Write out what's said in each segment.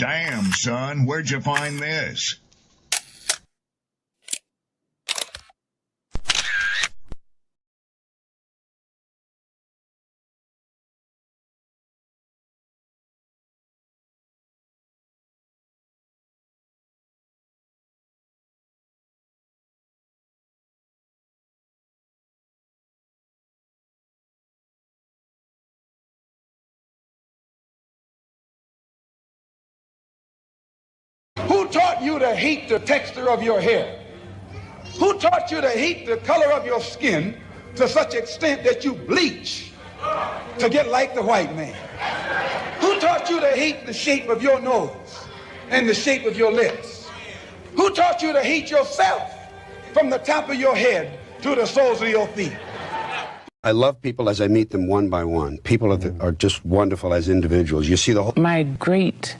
Damn, son, where'd you find this? Who taught you to hate the texture of your hair? Who taught you to hate the color of your skin to such extent that you bleach to get like the white man? Who taught you to hate the shape of your nose and the shape of your lips? Who taught you to hate yourself from the top of your head to the soles of your feet? I love people as I meet them one by one. People are just wonderful as individuals. You see the whole... My great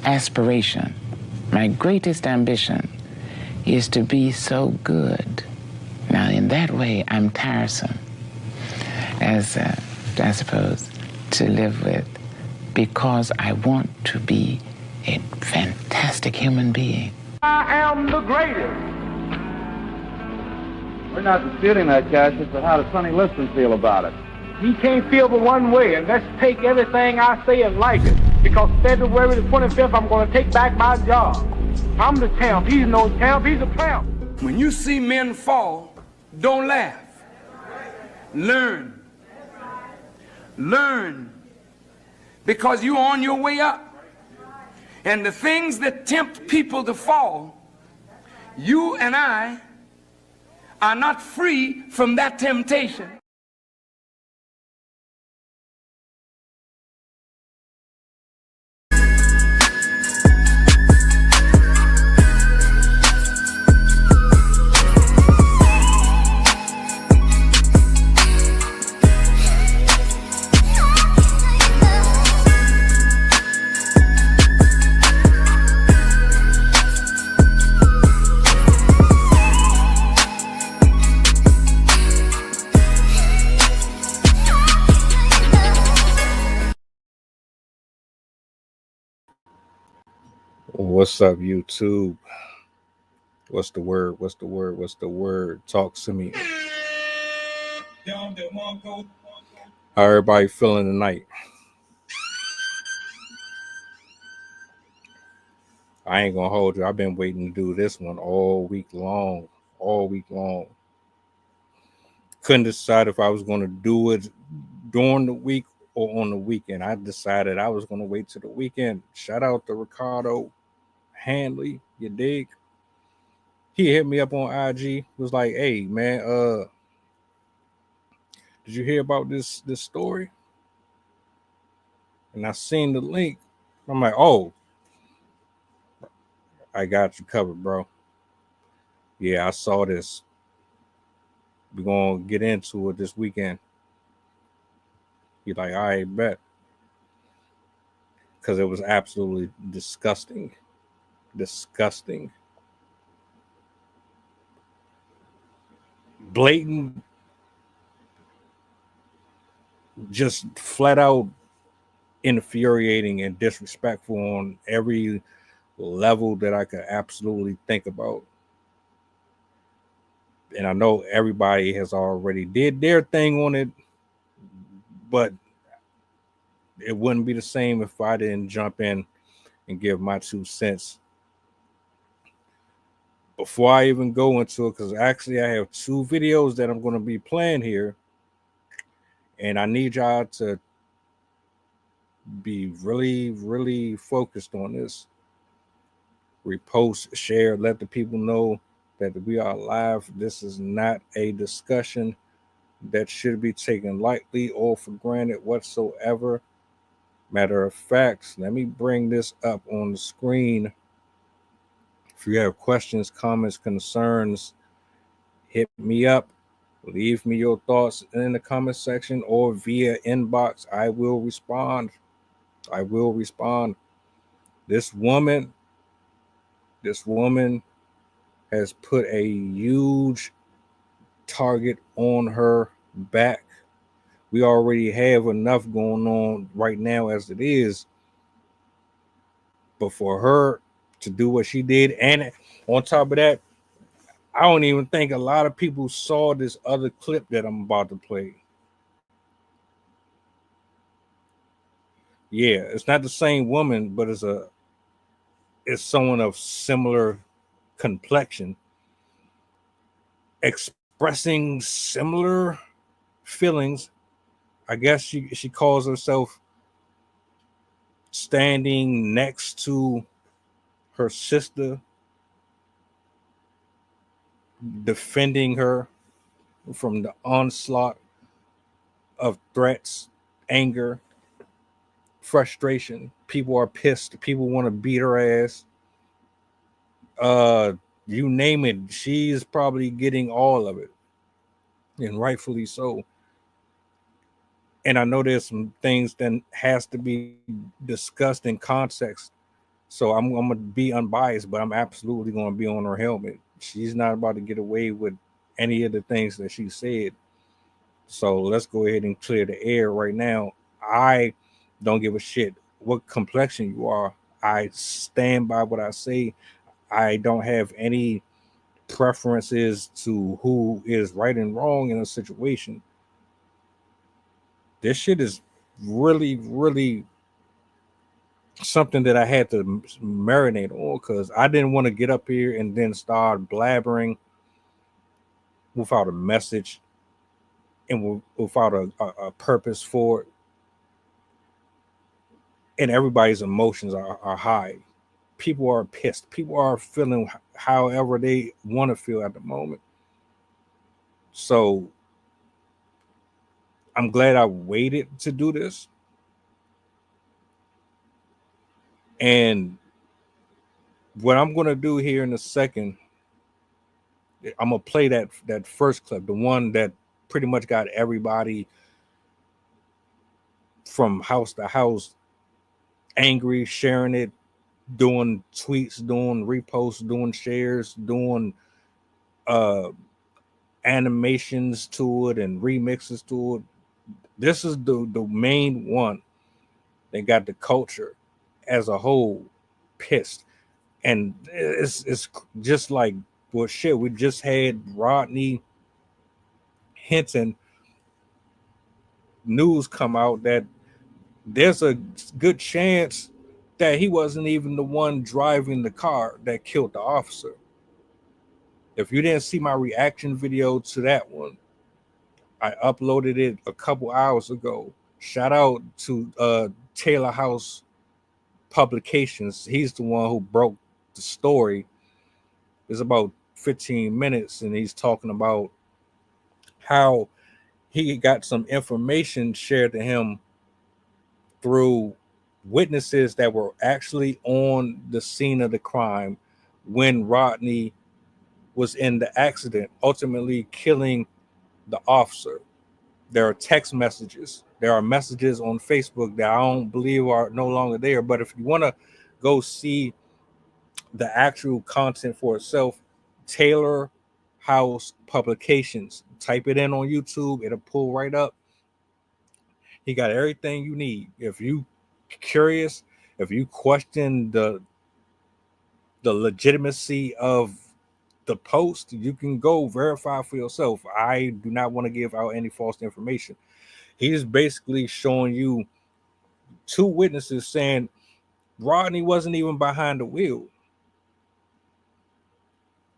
aspiration, my greatest ambition is to be so good. Now, in that way, I'm tiresome, as I suppose, to live with, because I want to be a fantastic human being. I am the greatest. We're not disputing that, Cassius, but how does Sonny Liston feel about it? He can't feel but one way, and let's take everything I say and like it. Because February the 25th, I'm going to take back my job. I'm the champ. He's no champ. He's a tramp. When you see men fall, don't laugh. Learn. Learn. Because you're on your way up. And the things that tempt people to fall, you and I are not free from that temptation. What's up, YouTube? What's the word? What's the word? What's the word? Talk to me. How everybody feeling tonight? I ain't gonna hold you. I've been waiting to do this one all week long. Couldn't decide if I was gonna do it during the week or on the weekend. I decided I was gonna wait till the weekend. Shout out to Ricardo Hanley, you dig? He hit me up on IG, was like, hey man, did you hear about this story? And I seen the link. I'm like, oh, I got you covered, bro. Yeah, I saw this. We're gonna get into it this weekend. He's like, all right, bet. Because it was absolutely disgusting. Blatant, just flat out infuriating and disrespectful on every level that I could absolutely think about. And I know everybody has already did their thing on it, but it wouldn't be the same if I didn't jump in and give my 2 cents. Before I even go into it, because actually I have 2 videos that I'm going to be playing here, and I need y'all to be really, really focused on this. Repost, share, let the people know that we are live. This is not a discussion that should be taken lightly or for granted whatsoever. Matter of fact, let me bring this up on the screen. If you have questions, comments, concerns, hit me up. Leave me your thoughts in the comment section or via inbox. I will respond. This woman has put a huge target on her back. We already have enough going on right now as it is. But for her to do what she did, and on top of that, I don't even think a lot of people saw this other clip that I'm about to play. Yeah, it's not the same woman, but it's someone of similar complexion expressing similar feelings. I guess she calls herself standing next to her sister, defending her from the onslaught of threats, anger, frustration. People are pissed. People want to beat her ass. You name it, she's probably getting all of it, and rightfully so. And I know there's some things that has to be discussed in context. So I'm gonna be unbiased, but I'm absolutely gonna be on her helmet. She's not about to get away with any of the things that she said. So let's go ahead and clear the air right now. I don't give a shit what complexion you are. I stand by what I say. I don't have any preferences to who is right and wrong in a situation. This shit is really, really something that I had to marinate on, because I didn't want to get up here and then start blabbering without a message and without a purpose for it. And everybody's emotions are high. People are pissed. People are feeling however they want to feel at the moment. So I'm glad I waited to do this. And what I'm going to do here in a second, I'm going to play that first clip, the one that pretty much got everybody from house to house angry, sharing it, doing tweets, doing reposts, doing shares, doing animations to it and remixes to it. This is the main one that got the culture as a whole pissed. And it's just like, well, shit, we just had Rodney Hinton news come out that there's a good chance that he wasn't even the one driving the car that killed the officer. If you didn't see my reaction video to that one, I uploaded it a couple hours ago. Shout out to Taylor House Publications. He's the one who broke the story. It's about 15 minutes, and he's talking about how he got some information shared to him through witnesses that were actually on the scene of the crime when Rodney was in the accident, ultimately killing the officer. There are text messages. There are messages on Facebook that I don't believe are no longer there. But if you want to go see the actual content for itself, Taylor House Publications, type it in on YouTube. It'll pull right up. He got everything you need. If you curious, if you question the legitimacy of the post, you can go verify for yourself. I do not want to give out any false information. He's basically showing you two witnesses saying Rodney wasn't even behind the wheel.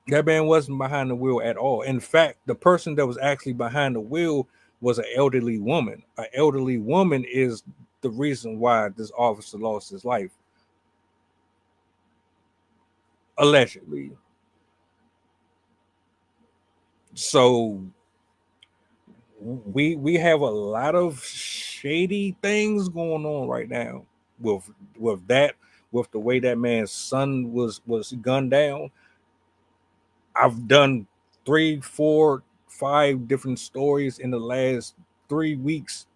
That man wasn't behind the wheel at all. In fact, the person that was actually behind the wheel was an elderly woman. An elderly woman is the reason why this officer lost his life. Allegedly. So we have a lot of shady things going on right now with the way that man's son was gunned down. I've done 3, 4, 5 different stories in the last 3 weeks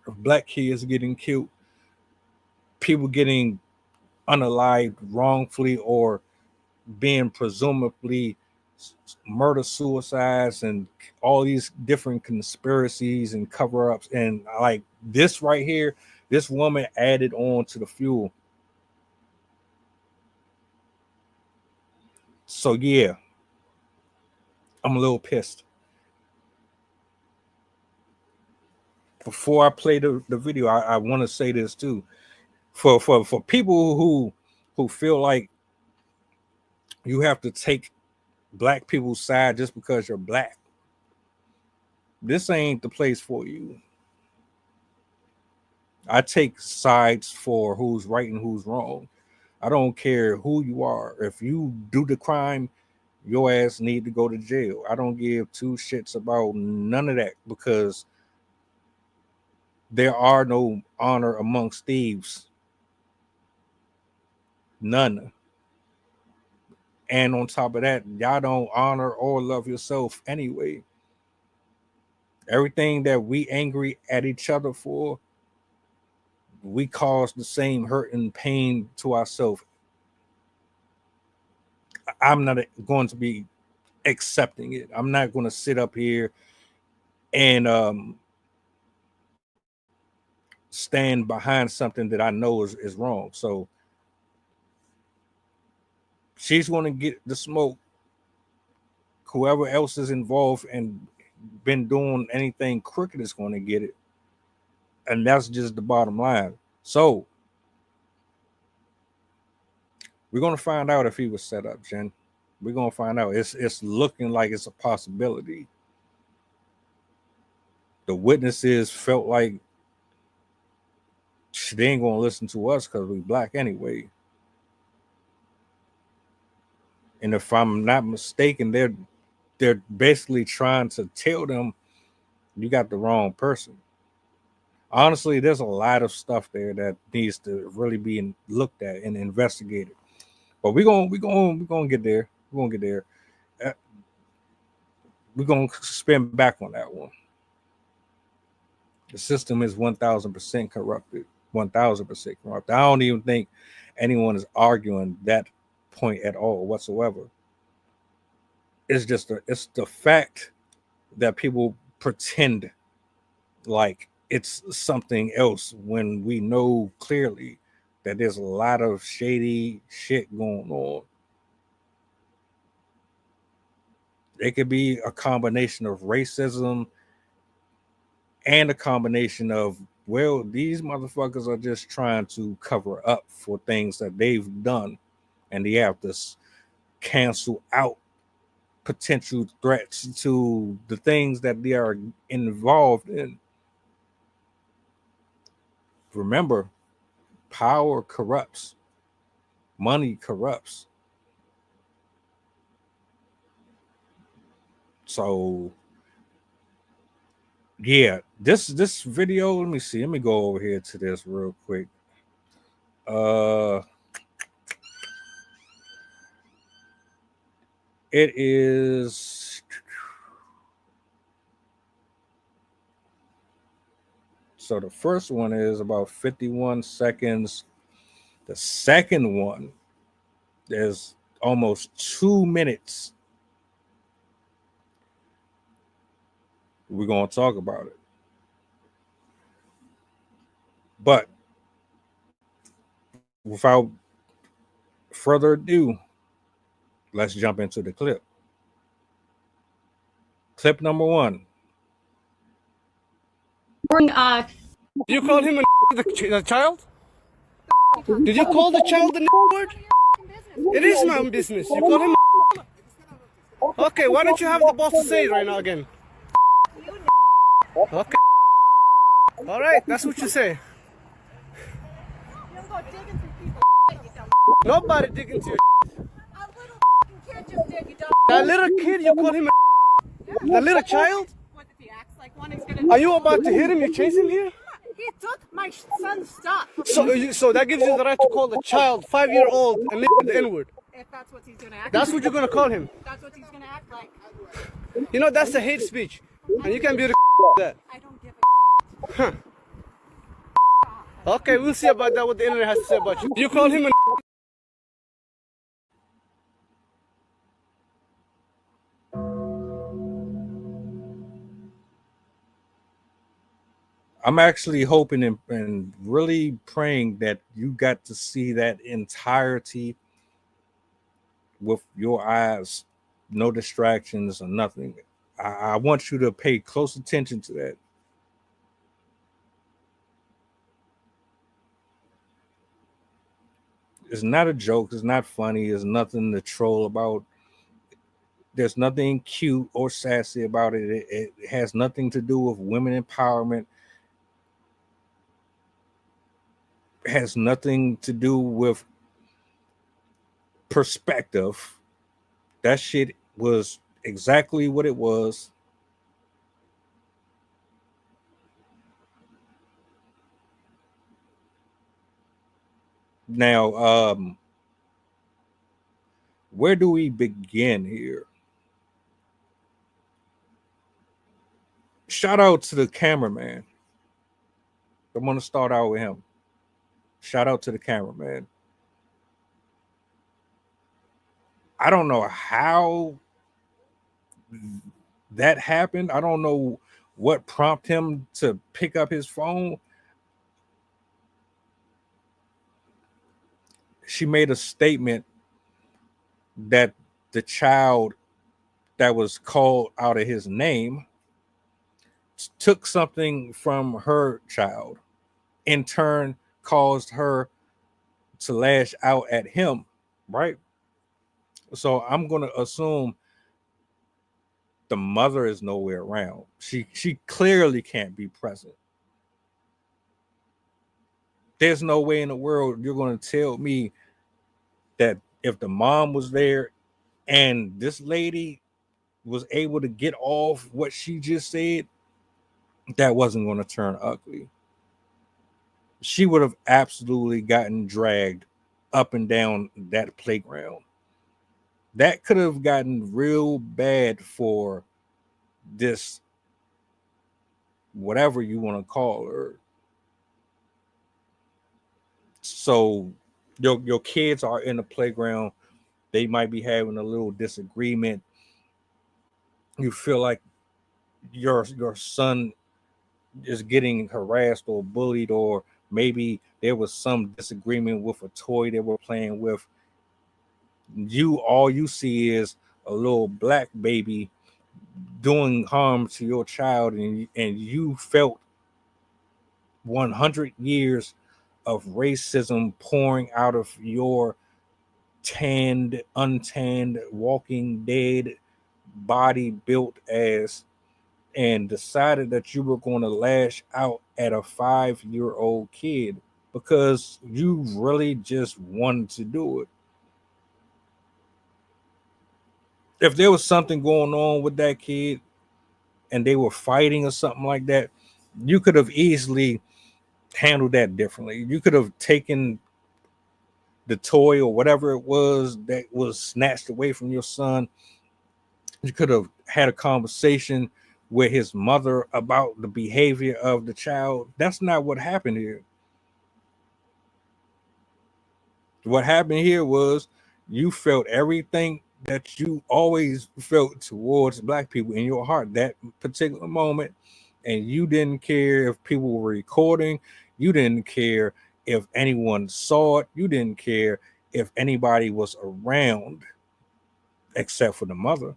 of black kids getting killed, people getting unalived wrongfully or being presumably murder suicides, and all these different conspiracies and cover-ups. And like this right here, this woman added on to the fuel. So yeah, I'm a little pissed. Before I play the video, I want to say this too. For people who feel like you have to take black people's side just because you're black, this ain't the place for you. I take sides for who's right and who's wrong. I don't care who you are. If you do the crime, your ass need to go to jail. I don't give two shits about none of that, because there are no honor amongst thieves. None. And on top of that, y'all don't honor or love yourself anyway. Everything that we angry at each other for, we cause the same hurt and pain to ourselves. I'm not going to be accepting it. I'm not going to sit up here and stand behind something that I know is wrong. So she's going to get the smoke. Whoever else is involved and been doing anything crooked is going to get it. And that's just the bottom line. So we're going to find out if he was set up, Jen. We're going to find out. It's looking like it's a possibility. The witnesses felt like they ain't going to listen to us because we black anyway. And if I'm not mistaken, they're basically trying to tell them you got the wrong person. Honestly, there's a lot of stuff there that needs to really be looked at and investigated. But we're gonna get there. We're gonna get there. We're gonna spin back on that one. The system is 1,000% corrupted. 1,000% corrupted. I don't even think anyone is arguing that point at all whatsoever. It's just it's the fact that people pretend like it's something else when we know clearly that there's a lot of shady shit going on. It could be a combination of racism and a combination of, well, these motherfuckers are just trying to cover up for things that they've done, and they have to cancel out potential threats to the things that they are involved in. Remember, power corrupts. Money corrupts. So yeah, this video, let me see. Let me go over here to this real quick. It is so the first one is about 51 seconds. The second one is almost 2 minutes. We're going to talk about it. But without further ado, let's jump into the clip. Clip number one. You call him a child? Did you call the child the word? It is my own business. You call him a... Okay, why don't you have the boss to say it right now again? Okay. All right, that's what you say. Nobody digging through your... That little kid, you call him a... That little child? Are you about to hit him? You chase him here? He took my son's stuff. So that gives you the right to call the child 5-year-old and live the N-word. If that's what he's gonna act. That's what you're gonna call him. That's what he's gonna act like. You know that's a hate speech, and you can be the that. I don't give a. Huh. Okay, we'll see about that. What the internet has to say about you. You call him a... I'm actually hoping and really praying that you got to see that entirety with your eyes, no distractions or nothing. I want you to pay close attention to that. It's not a joke. It's not funny. It's nothing to troll about. There's nothing cute or sassy about it. It has nothing to do with women empowerment. It has nothing to do with perspective. That shit was exactly what it was. Now, where do we begin here? Shout out to the cameraman. I want to start out with him. Shout out to the cameraman. I don't know how that happened. I don't know what prompted him to pick up his phone. She made a statement that the child that was called out of his name took something from her child, in turn caused her to lash out at him, right? So I'm going to assume the mother is nowhere around. She clearly can't be present. There's no way in the world you're going to tell me that if the mom was there and this lady was able to get off what she just said, that wasn't going to turn ugly. She would have absolutely gotten dragged up and down that playground. That could have gotten real bad for this, whatever you want to call her. So your kids are in the playground. They might be having a little disagreement. You feel like your son is getting harassed or bullied, or maybe there was some disagreement with a toy they were playing with. All you see is a little black baby doing harm to your child, and you felt 100 years of racism pouring out of your tanned, untanned, walking dead body built ass, and decided that you were going to lash out at a 5-year-old kid because you really just wanted to do it. If there was something going on with that kid and they were fighting or something like that, you could have easily handled that differently. You could have taken the toy or whatever it was that was snatched away from your son. You could have had a conversation with his mother about the behavior of the child. That's not what happened here. What happened here was you felt everything that you always felt towards black people in your heart that particular moment, and you didn't care if people were recording. You didn't care if anyone saw it. You didn't care if anybody was around except for the mother.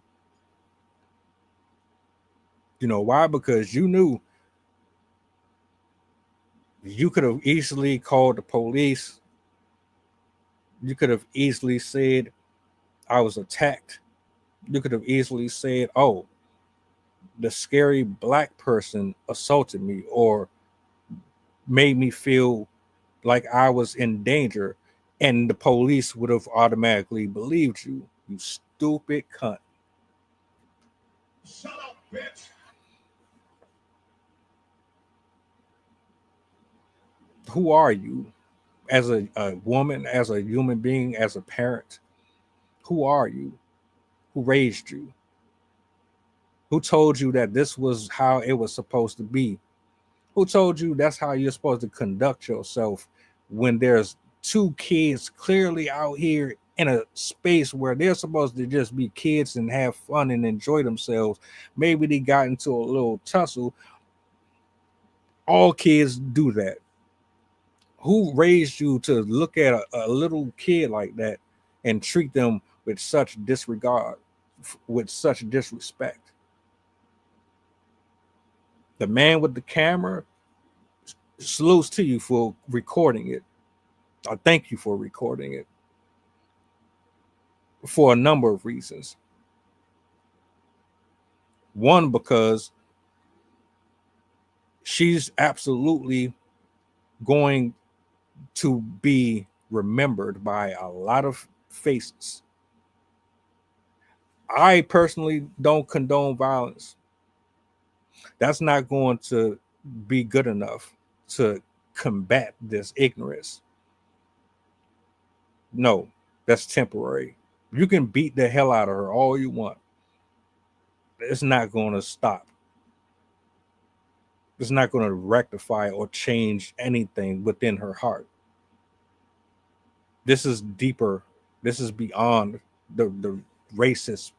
You know why? Because you knew you could have easily called the police. You could have easily said, I was attacked. You could have easily said, oh, the scary black person assaulted me or made me feel like I was in danger, and the police would have automatically believed you. You stupid cunt. Shut up, bitch. Who are you as a woman, as a human being, as a parent? Who are you? Who raised you? Who told you that this was how it was supposed to be? Who told you that's how you're supposed to conduct yourself when there's two kids clearly out here in a space where they're supposed to just be kids and have fun and enjoy themselves? Maybe they got into a little tussle. All kids do that. Who raised you to look at a little kid like that and treat them with such disregard, with such disrespect. The man with the camera salutes to you for recording it. I thank you for recording it for a number of reasons. One, because she's absolutely going to be remembered by a lot of faces. I personally don't condone violence. That's not going to be good enough to combat this ignorance. No, that's temporary. You can beat the hell out of her all you want. It's not going to stop. It's not going to rectify or change anything within her heart. This is deeper. This is beyond the racist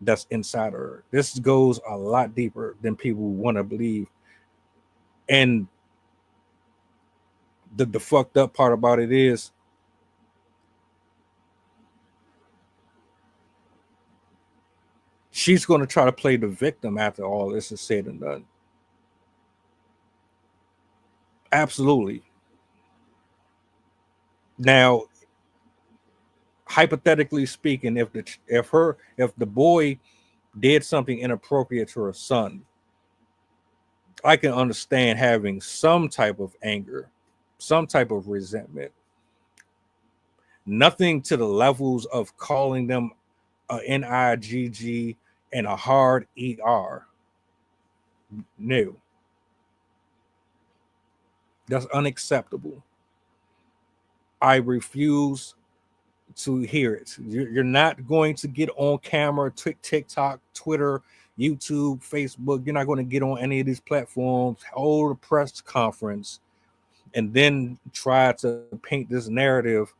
that's inside of her. This goes a lot deeper than people want to believe. And the fucked up part about it is she's going to try to play the victim after all this is said and done. Absolutely. Now, hypothetically speaking, if the boy did something inappropriate to her son, I can understand having some type of anger, some type of resentment. Nothing to the levels of calling them a NIGG and a hard ER. No. That's unacceptable. I refuse to hear it. You're not going to get on camera, TikTok, Twitter, YouTube, Facebook. You're not going to get on any of these platforms, hold a press conference, and then try to paint this narrative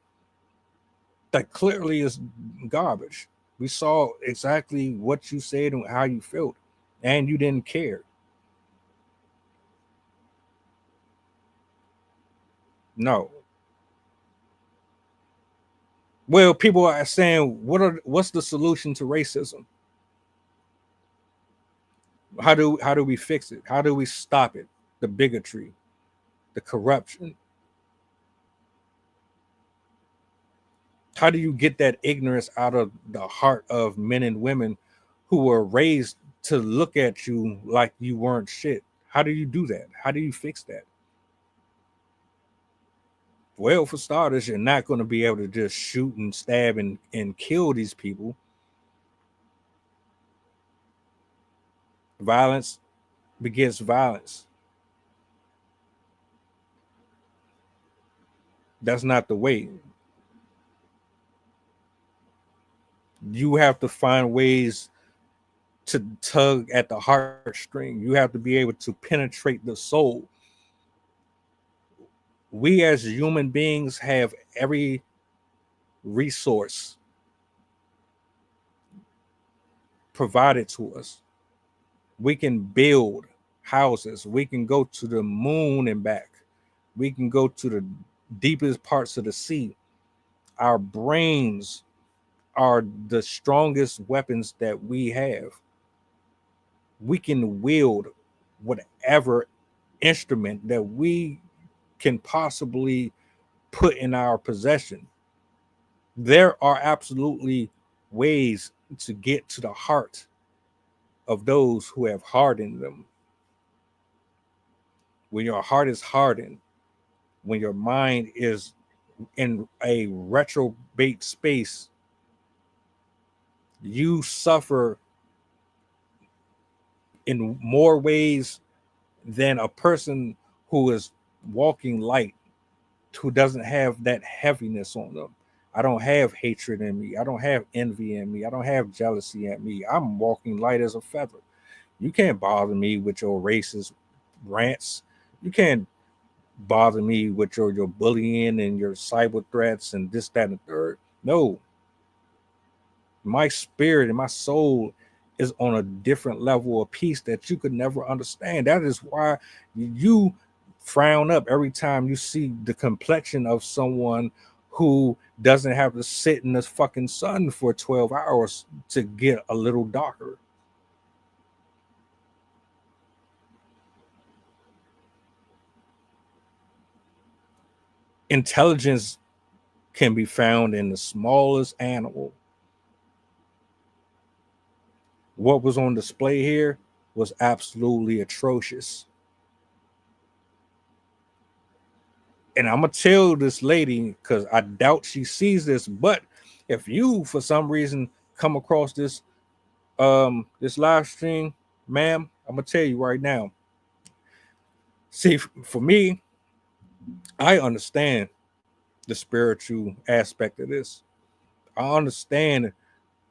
that clearly is garbage. We saw exactly what you said and how you felt, and you didn't care. No. Well, people are saying, what's the solution to racism? How do we fix it? How do we stop it? The bigotry, the corruption. How do you get that ignorance out of the heart of men and women who were raised to look at you like you weren't shit? How do you do that? How do you fix that? Well, for starters, you're not going to be able to just shoot and stab and kill these people. Violence begets violence. That's not the way. You have to find ways to tug at the heartstring. You have to be able to penetrate the soul. We as human beings have every resource provided to us. We can build houses. We can go to the moon and back. We can go to the deepest parts of the sea. Our brains are the strongest weapons that we have. We can wield whatever instrument that we can possibly put in our possession. There are absolutely ways to get to the heart of those who have hardened them. When your heart is hardened, when your mind is in a retrobate space, you suffer in more ways than a person who is walking light, who doesn't have that heaviness on them. I don't have hatred in me. I don't have envy in me. I don't have jealousy in me. I'm walking light as a feather. You can't bother me with your racist rants. You can't bother me with your bullying and your cyber threats and this, that, and the third. No. My spirit and my soul is on a different level of peace that you could never understand. That is why you frown up every time you see the complexion of someone who doesn't have to sit in the fucking sun for 12 hours to get a little darker. Intelligence can be found in the smallest animal. What was on display here was absolutely atrocious. And I'm going to tell this lady, because I doubt she sees this, but if you, for some reason, come across this this live stream, ma'am, I'm going to tell you right now. See, for me, I understand the spiritual aspect of this. I understand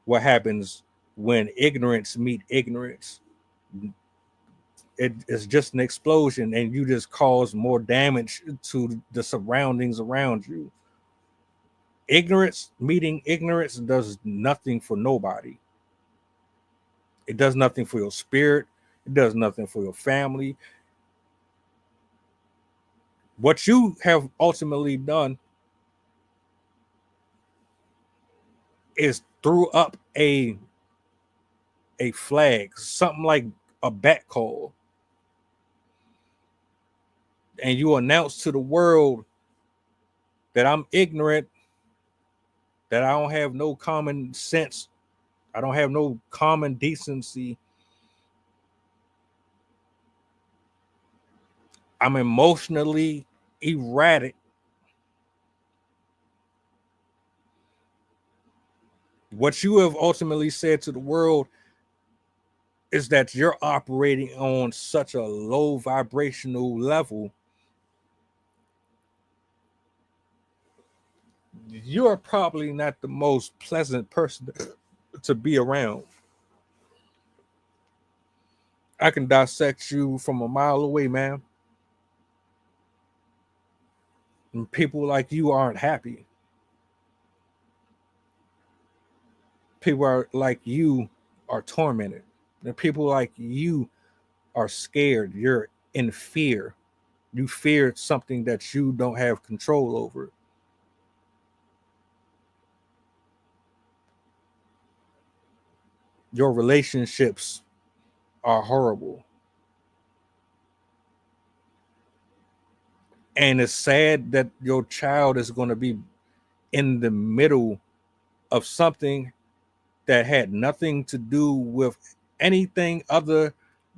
what happens when ignorance meet ignorance. It's just an explosion, and you just cause more damage to the surroundings around you. Ignorance meeting ignorance does nothing for nobody. It does nothing for your spirit. It does nothing for your family. What you have ultimately done is threw up a flag, something like a bat call, and you announce to the world that I'm ignorant, that I don't have no common sense, I don't have no common decency, I'm emotionally erratic. What you have ultimately said to the world is that you're operating on such a low vibrational level. You're probably not the most pleasant person to be around. I can dissect you from a mile away, man. And people like you aren't happy. People like you are tormented. And people like you are scared. You're in fear. You fear something that you don't have control over. Your relationships are horrible. And it's sad that your child is going to be in the middle of something that had nothing to do with anything other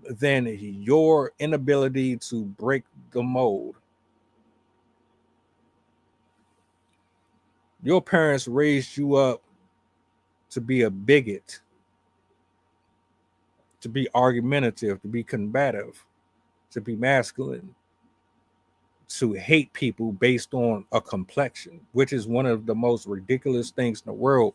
than your inability to break the mold. Your parents raised you up to be a bigot, to be argumentative, to be combative, to be masculine, to hate people based on a complexion, which is one of the most ridiculous things in the world.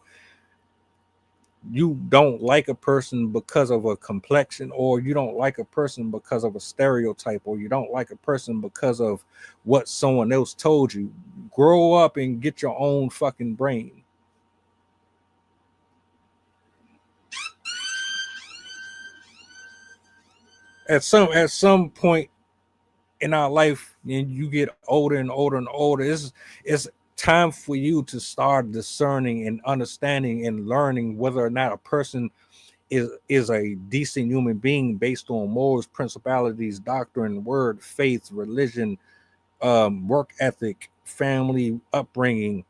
You don't like a person because of a complexion, or you don't like a person because of a stereotype, or you don't like a person because of what someone else told you. Grow up and get your own fucking brain. At some point in our life, and you get older and older and older, it's time for you to start discerning and understanding and learning whether or not a person is a decent human being based on morals, principalities, doctrine, word, faith, religion, work ethic, family upbringing,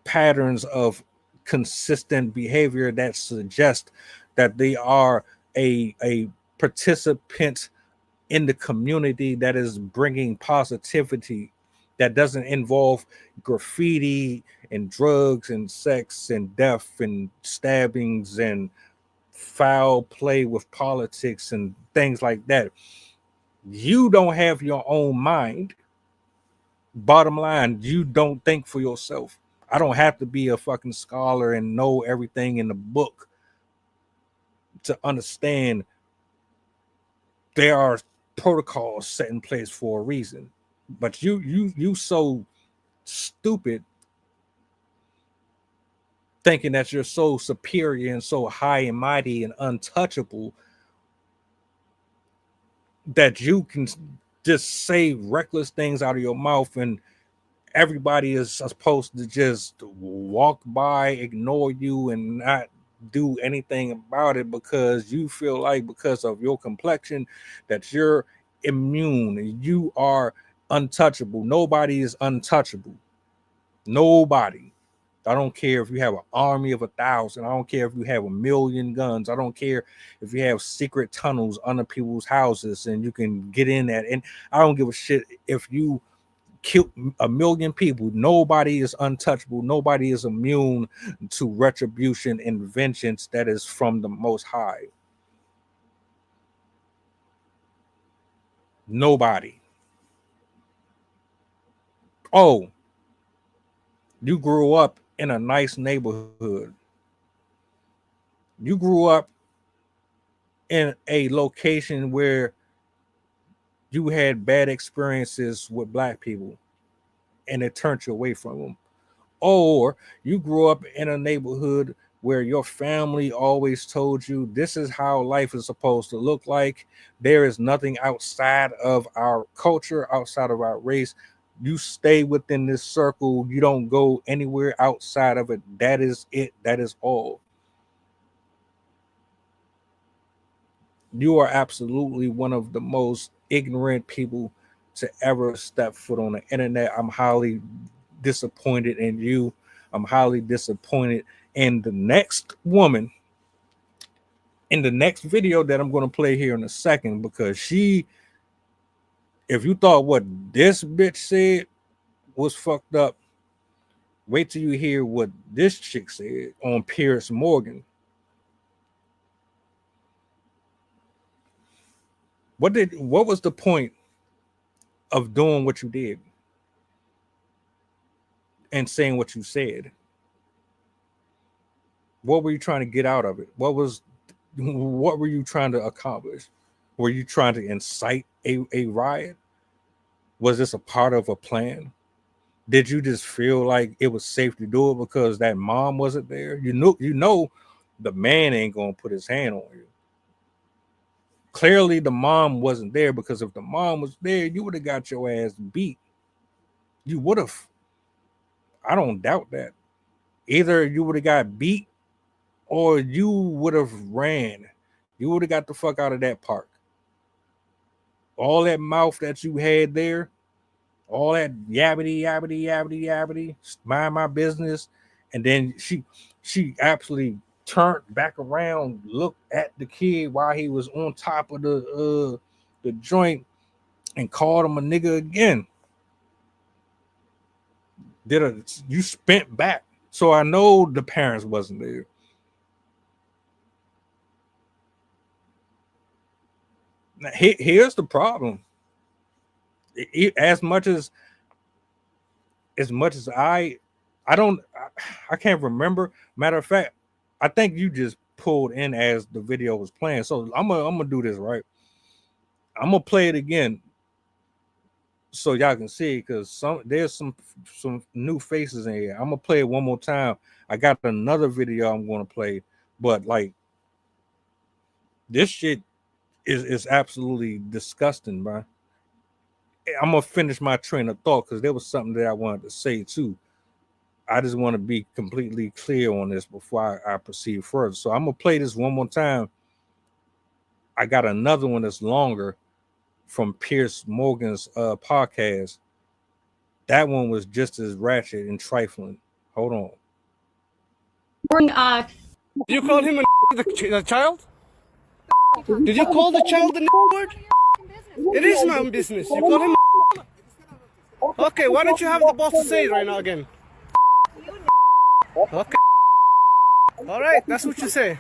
patterns of consistent behavior that suggest that they are a participant in the community that is bringing positivity, that doesn't involve graffiti and drugs and sex and death and stabbings and foul play with politics and things like that. You don't have your own mind. Bottom line, you don't think for yourself. I don't have to be a fucking scholar and know everything in the book to understand there are protocols set in place for a reason. But you so stupid thinking that you're so superior and so high and mighty and untouchable that you can just say reckless things out of your mouth and everybody is supposed to just walk by, ignore you, and not do anything about it because you feel like because of your complexion that you're immune and you are untouchable. Nobody is untouchable. Nobody. I don't care if you have an army of 1,000. I don't care if you have 1,000,000 guns. I don't care if you have secret tunnels under people's houses and you can get in that. And I don't give a shit if you kill 1,000,000 people. Nobody is untouchable. Nobody is immune to retribution and vengeance that is from the Most High. Nobody. Oh, you grew up in a nice neighborhood. You grew up in a location where you had bad experiences with black people and it turned you away from them. Or you grew up in a neighborhood where your family always told you this is how life is supposed to look like. There is nothing outside of our culture, outside of our race. You stay within this circle. You don't go anywhere outside of it. That is it. That is all. You are absolutely one of the most ignorant people to ever step foot on the internet. I'm highly disappointed in you. I'm highly disappointed in the next woman in the next video that I'm going to play here in a second, because she, if you thought what this bitch said was fucked up, wait till you hear what this chick said on Piers Morgan. What was the point of doing what you did and saying what you said? What were you trying to get out of it? What were you trying to accomplish? Were you trying to incite a riot? Was this a part of a plan? Did you just feel like it was safe to do it because that mom wasn't there? You know the man ain't gonna put his hand on you. Clearly the mom wasn't there, because if the mom was there, you would have got your ass beat. You would have. I don't doubt that. Either you would have got beat or you would have ran. You would have got the fuck out of that park. All that mouth that you had there, all that yabbity, yabbity, yabbity, yabbity, mind my business. And then she absolutely turned back around, looked at the kid while he was on top of the joint and called him a nigga again. You spent back. So I know the parents wasn't there. Now, here's the problem. As much as I can't remember. Matter of fact, I think you just pulled in as the video was playing. So I'm gonna do this right. I'm gonna play it again so y'all can see, because there's some new faces in here. I'm gonna play it one more time. I got another video I'm gonna play, but like this shit is absolutely disgusting, bro. I'm gonna finish my train of thought because there was something that I wanted to say too. I just want to be completely clear on this before I proceed further. So I'm gonna play this one more time. I got another one that's longer from Piers Morgan's podcast. That one was just as ratchet and trifling. Hold on. You call him a child? Did you call the child the word? It is my own business. You call him a... Okay, why don't you have the boss to say it right now again? Okay. All right, that's what you say.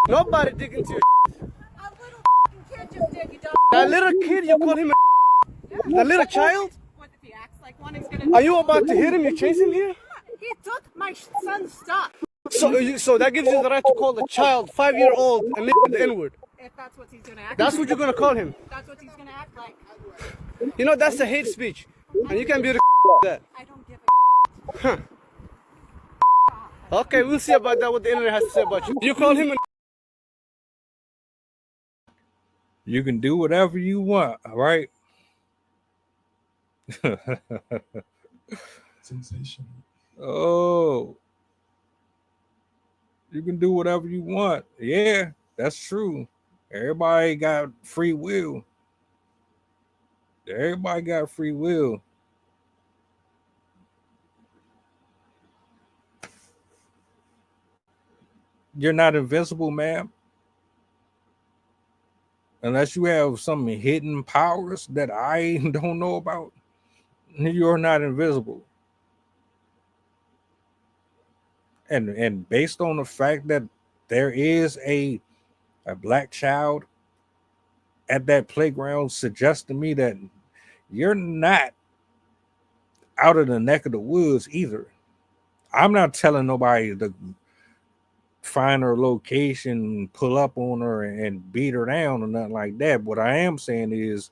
Nobody dig into your... A little kid just did, you dumb. That little kid, you call him a... The little child? What if he acts like one? He's gonna... Are you about to hit him? You chase him here? He took my son's stuff. So that gives you the right to call the child 5-year-old and make the N-word. If that's what he's gonna act That's like. what you're gonna call him. That's what he's gonna act like. You know, that's a hate speech. And you can't be the that. I don't give a... Huh. Okay, we'll see about that, what the internet has to say about you. You call him a... You can do whatever you want, all right? Sensational. Oh, you can do whatever you want. Yeah, that's true. Everybody got free will. Everybody got free will. You're not invincible, ma'am. Unless you have some hidden powers that I don't know about, you're not invisible. And based on the fact that there is a black child at that playground suggests to me that you're not out of the neck of the woods either. I'm not telling nobody to find her location, pull up on her, and beat her down or nothing like that. What I am saying is,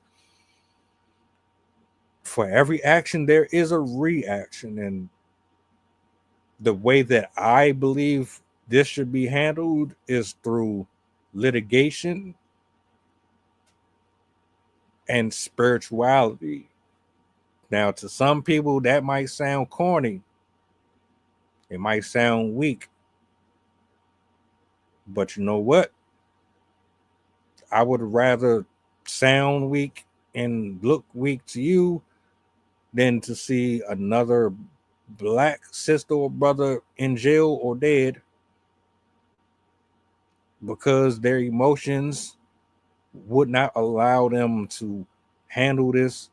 for every action, there is a reaction. And the way that I believe this should be handled is through litigation and spirituality. Now, to some people, that might sound corny. It might sound weak. But you know what? I would rather sound weak and look weak to you than to see another black sister or brother in jail or dead because their emotions would not allow them to handle this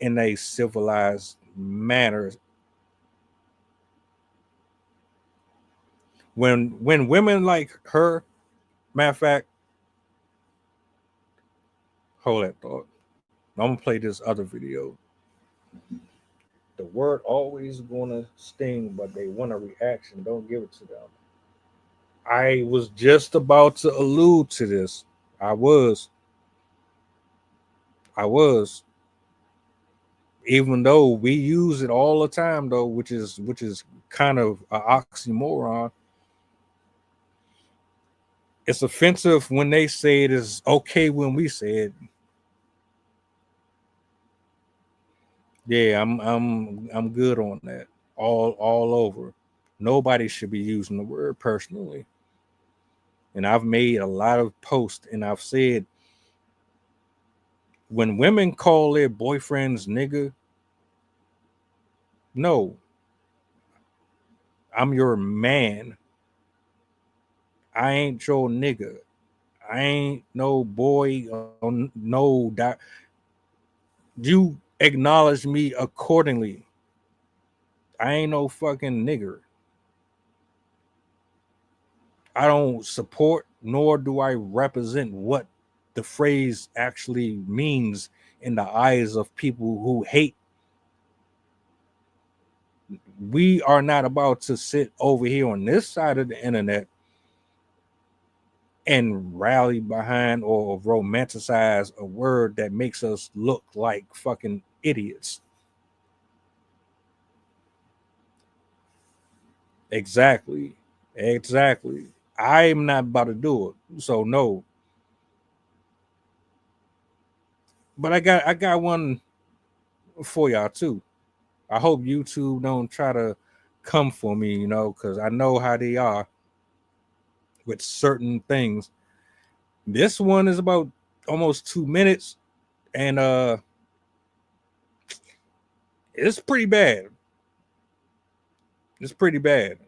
in a civilized manner. When women like her, matter of fact, hold that thought. I'm gonna play this other video. The word always gonna sting, but they want a reaction. Don't give it to them. I was just about to allude to this. I was. Even though we use it all the time, though, which is kind of an oxymoron. It's offensive when they say it is okay when we say it. Yeah, I'm good on that. All over. Nobody should be using the word personally. And I've made a lot of posts and I've said, when women call their boyfriends nigga, no. I'm your man. I ain't your nigga. I ain't no boy. No, you acknowledge me accordingly. I ain't no fucking nigger. I don't support nor do I represent what the phrase actually means in the eyes of people who hate. We are not about to sit over here on this side of the internet and rally behind or romanticize a word that makes us look like fucking idiots. Exactly. I'm not about to do it. So no. But I got one for y'all too. I hope YouTube don't try to come for me, you know, because I know how they are with certain things. This one is about almost 2 minutes, and it's pretty bad. It's pretty bad.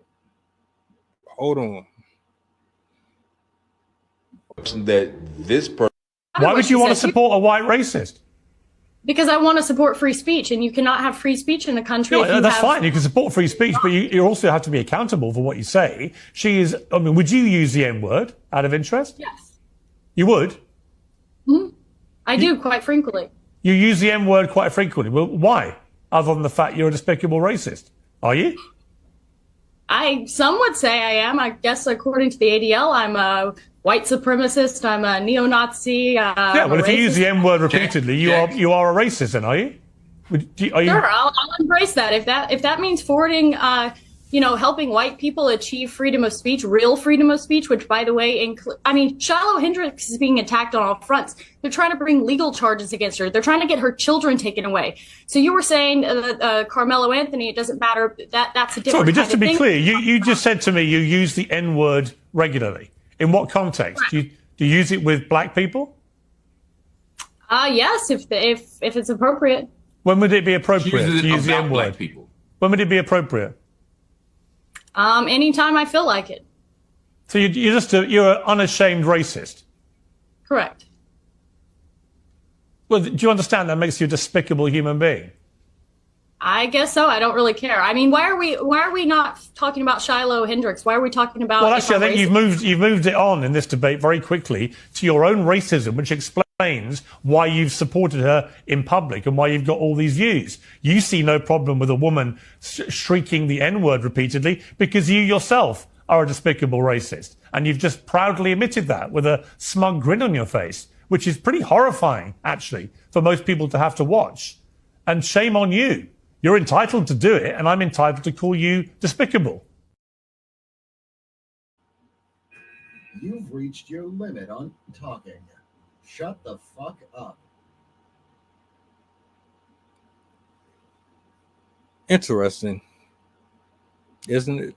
Hold on. That this person. Why would you want to support a white racist? Because I want to support free speech, and you cannot have free speech in a country. No, that's fine. You can support free speech, but you also have to be accountable for what you say. I mean, would you use the N-word out of interest? Yes. You would? Mm-hmm. I do, quite frankly. You use the N-word quite frequently. Well, why? Other than the fact you're a despicable racist. Are you? Some would say I am. I guess according to the ADL, I'm a white supremacist. I'm a neo-Nazi. Yeah, well, if you use the N-word repeatedly, you are a racist, then, are you? Sure, I'll embrace that. If that means forwarding, helping white people achieve freedom of speech, real freedom of speech, which, by the way, Shiloh Hendricks is being attacked on all fronts. They're trying to bring legal charges against her. They're trying to get her children taken away. So you were saying Carmelo Anthony, it doesn't matter. That's a different Sorry, but just kind to of be thing. clear, you just said to me you use the N-word regularly. In what context? Do you use it with black people? Yes, if it's appropriate. When would it be appropriate to use the about N-word? black people. When would it be appropriate? Anytime I feel like it. So you're an unashamed racist. Correct. Well, do you understand that makes you a despicable human being? I guess so. I don't really care. I mean, why are we not talking about Shiloh Hendricks? Why are we talking about? Well, actually, I think you've moved it on in this debate very quickly to your own racism, which explains why you've supported her in public and why you've got all these views. You see no problem with a woman shrieking the N-word repeatedly because you yourself are a despicable racist, and you've just proudly admitted that with a smug grin on your face, which is pretty horrifying, actually, for most people to have to watch. And shame on you. You're entitled to do it, and I'm entitled to call you despicable. You've reached your limit on talking. Shut the fuck up. Interesting, isn't it?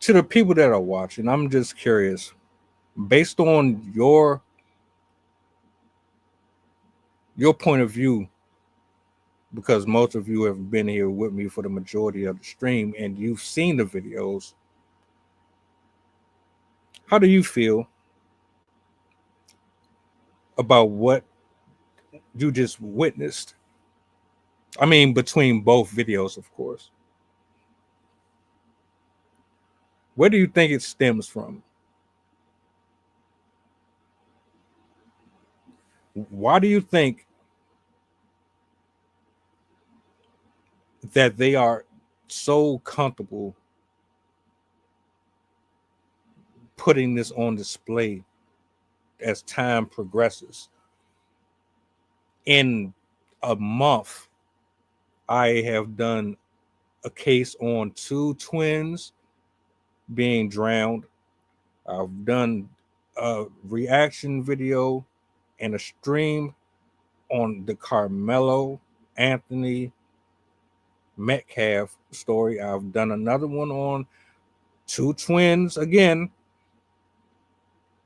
To the people that are watching, I'm just curious, based on your point of view, because most of you have been here with me for the majority of the stream and you've seen the videos, how do you feel about what you just witnessed? I mean, between both videos, of course. Where do you think it stems from? Why do you think that they are so comfortable putting this on display as time progresses? In a month, I have done a case on 2 twins being drowned. I've done a reaction video and a stream on the Carmelo Anthony Metcalf story. I've done another one on 2 twins again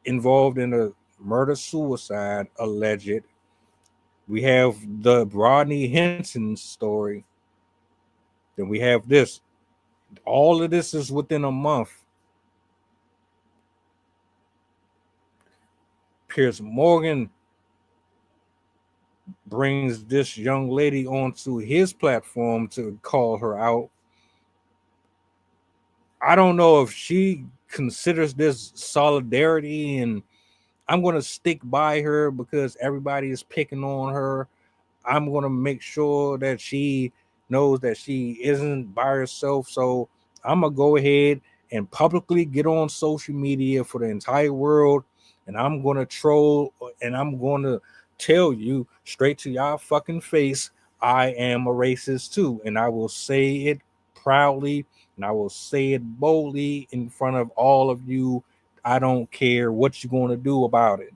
involved in a murder-suicide alleged. We have the Rodney Henson story. Then we have this. All of this is within a month. Piers Morgan brings this young lady onto his platform to call her out. I don't know if she considers this solidarity and I'm going to stick by her because everybody is picking on her. I'm going to make sure that she knows that she isn't by herself. So I'm going to go ahead and publicly get on social media for the entire world. And I'm going to troll and I'm going to tell you straight to y'all fucking face, I am a racist too. And I will say it proudly and I will say it boldly in front of all of you. I don't care what you're going to do about it.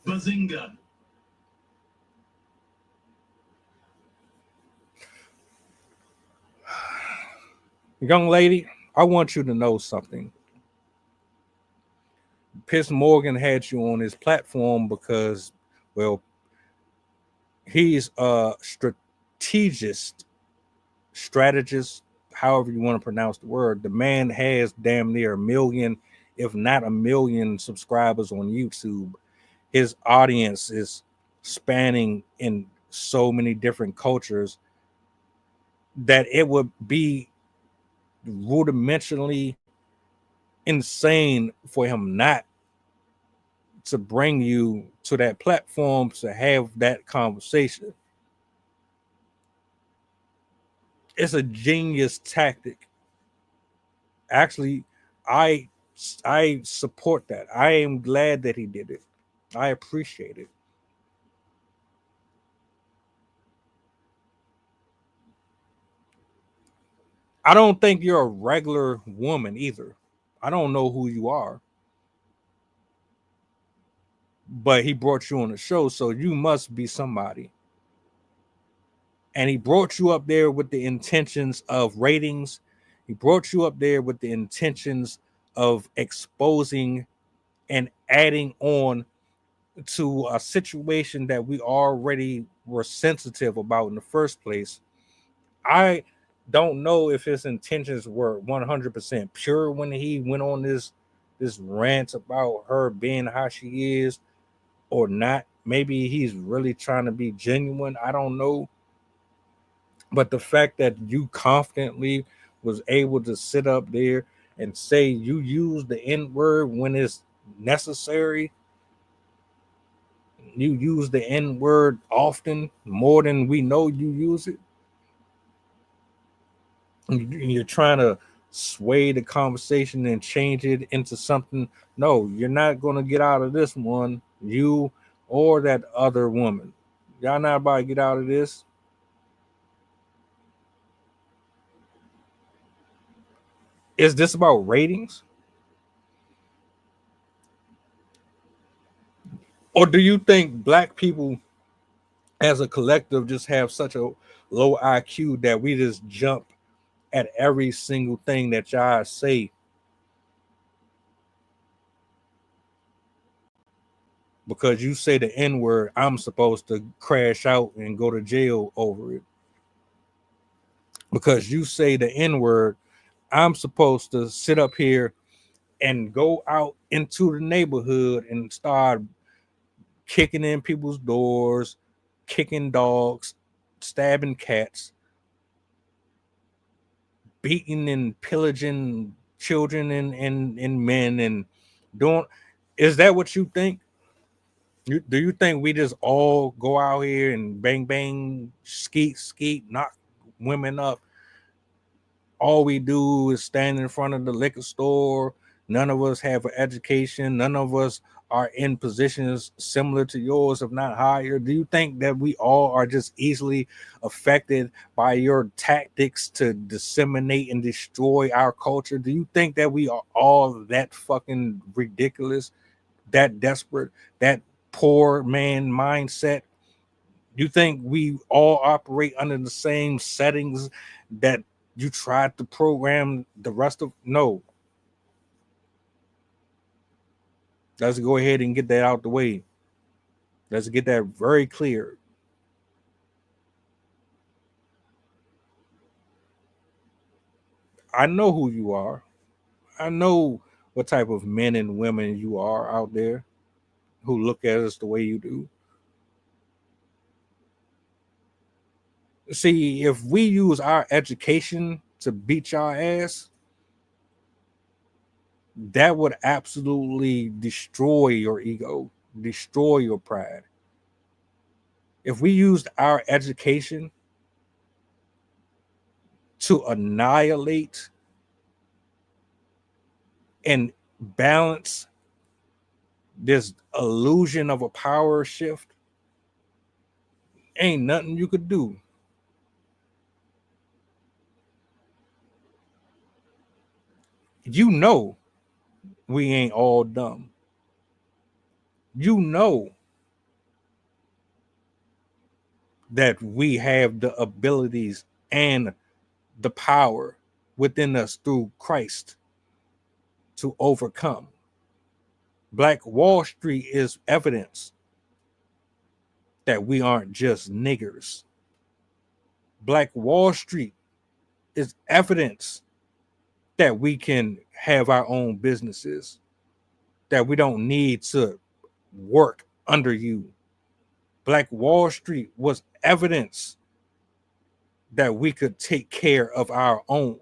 Bazinga. Young lady, I want you to know something. Piers Morgan had you on his platform because, well, he's a strategist, however you want to pronounce the word. The man has damn near 1 million, if not 1 million subscribers on YouTube. His audience is spanning in so many different cultures that it would be rudimentarily insane for him not to bring you to that platform to have that conversation. It's a genius tactic. Actually, I I support that. I am glad that he did it. I appreciate it. I don't think you're a regular woman either. I don't know who you are. But he brought you on the show, so you must be somebody. And he brought you up there with the intentions of ratings. He brought you up there with the intentions of exposing and adding on to a situation that we already were sensitive about in the first place. I don't know if his intentions were 100% pure when he went on this rant about her being how she is or not. Maybe he's really trying to be genuine. I don't know. But the fact that you confidently was able to sit up there and say you use the N-word when it's necessary, you use the N-word often, more than we know you use it, and you're trying to sway the conversation and change it into something. No, you're not going to get out of this one, you or that other woman. Y'all not about to get out of this. Is this about ratings? Or do you think black people as a collective just have such a low IQ that we just jump at every single thing that y'all say? Because you say the N-word, I'm supposed to crash out and go to jail over it. Because you say the N-word, I'm supposed to sit up here and go out into the neighborhood and start kicking in people's doors, kicking dogs, stabbing cats, beating and pillaging children and men and doing. Is that what you think? Do you think we just all go out here and bang bang, skeet, knock women up? All we do is stand in front of the liquor store. None of us have an education. None of us are in positions similar to yours, if not higher. Do you think that we all are just easily affected by your tactics to disseminate and destroy our culture? Do you think that we are all that fucking ridiculous, that desperate, that poor man mindset? You think we all operate under the same settings that you tried to program the rest of? No. Let's go ahead and get that out the way. Let's get that very clear. I know who you are. I know what type of men and women you are out there who look at us the way you do. See, if we use our education to beat your ass, that would absolutely destroy your ego, destroy your pride. If we used our education to annihilate and balance this illusion of a power shift, ain't nothing you could do. You know we ain't all dumb. You know that we have the abilities and the power within us through Christ to overcome. Black Wall Street is evidence that we aren't just niggers. Black Wall Street is evidence that we can have our own businesses, that we don't need to work under you. Black Wall Street was evidence that we could take care of our own,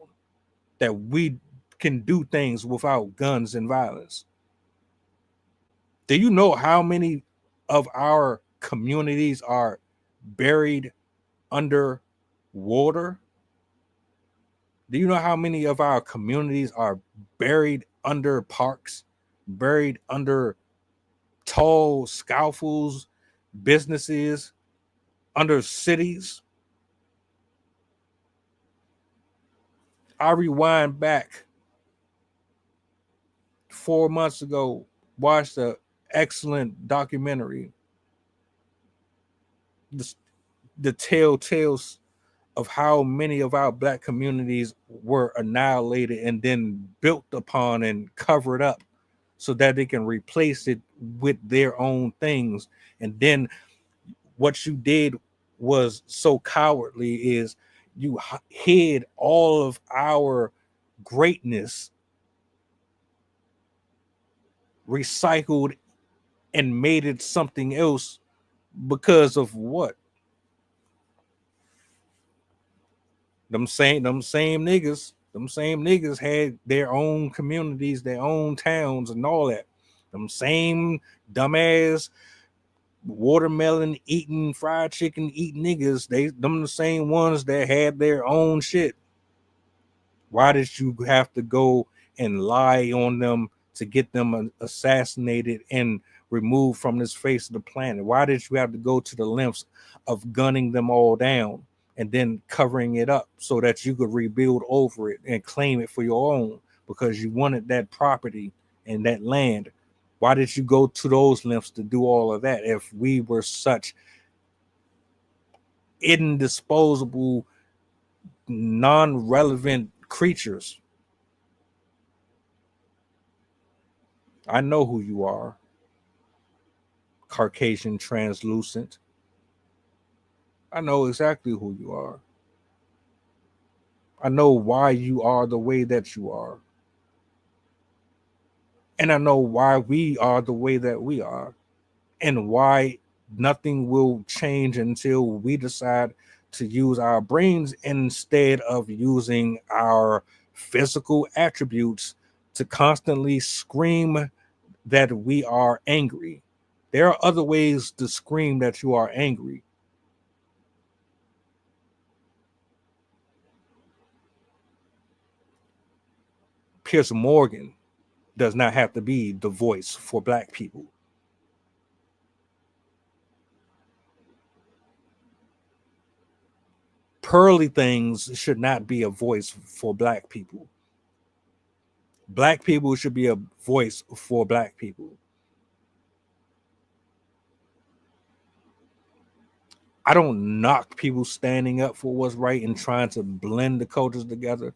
that we can do things without guns and violence. Do you know how many of our communities are buried under water? Do you know how many of our communities are buried under parks, buried under tall scaffolds, businesses, under cities. I rewind back 4 months ago, watched an excellent documentary, the telltales of how many of our black communities were annihilated and then built upon and covered up so that they can replace it with their own things. And then what you did was so cowardly is you hid all of our greatness, recycled and made it something else because of what? Them same niggas had their own communities, their own towns and all that. Them same dumbass watermelon eating, fried chicken eating niggas, them the same ones that had their own shit. Why did you have to go and lie on them to get them assassinated and removed from this face of the planet? Why did you have to go to the lengths of gunning them all down and then covering it up so that you could rebuild over it and claim it for your own because you wanted that property and that land? Why did you go to those lengths to do all of that if we were such indisposable, non-relevant creatures? I know who you are, Caucasian translucent. I know exactly who you are. I know why you are the way that you are. And I know why we are the way that we are. And why nothing will change until we decide to use our brains instead of using our physical attributes to constantly scream that we are angry. There are other ways to scream that you are angry. Piers Morgan does not have to be the voice for black people. Pearly things should not be a voice for black people. Black people should be a voice for black people. I don't knock people standing up for what's right and trying to blend the cultures together.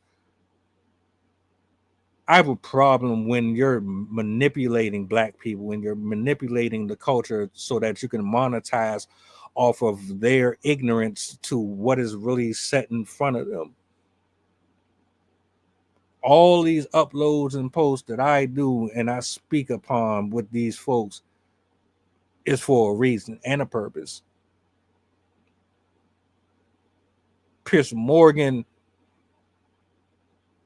I have a problem when you're manipulating black people, when you're manipulating the culture so that you can monetize off of their ignorance to what is really set in front of them. All these uploads and posts that I do and I speak upon with these folks is for a reason and a purpose. Piers Morgan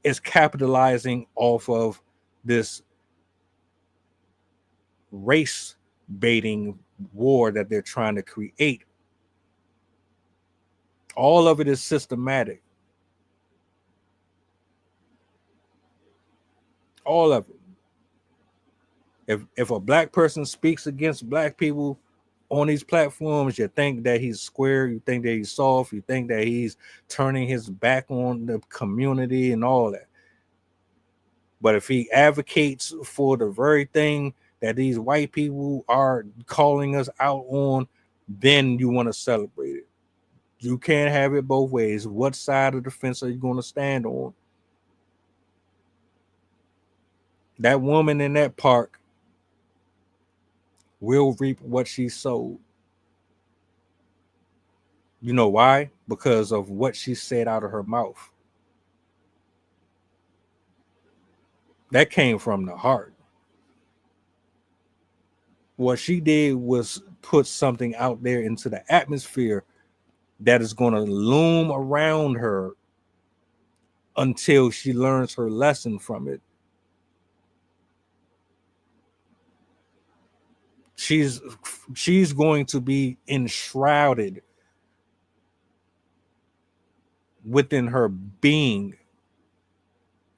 is capitalizing off of this race baiting war that they're trying to create. All of it is systematic. All of it. If a black person speaks against black people on these platforms, you think that he's square, you think that he's soft, you think that he's turning his back on the community and all that. But if he advocates for the very thing that these white people are calling us out on, then you want to celebrate it. You can't have it both ways. What side of the fence are you going to stand on? That woman in that park will reap what she sowed. You know why? Because of what she said out of her mouth. That came from the heart. What she did was put something out there into the atmosphere that is going to loom around her until she learns her lesson from it. She's going to be enshrouded within her being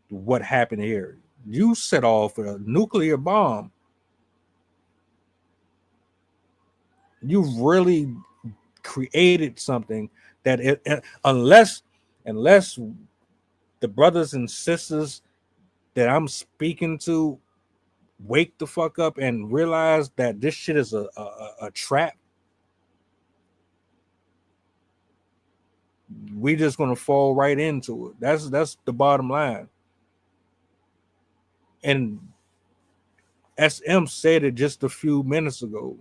what happened here. You set off a nuclear bomb. You really created something that unless the brothers and sisters that I'm speaking to wake the fuck up and realize that this shit is a trap, we just gonna fall right into it. That's the bottom line. And SM said it just a few minutes ago.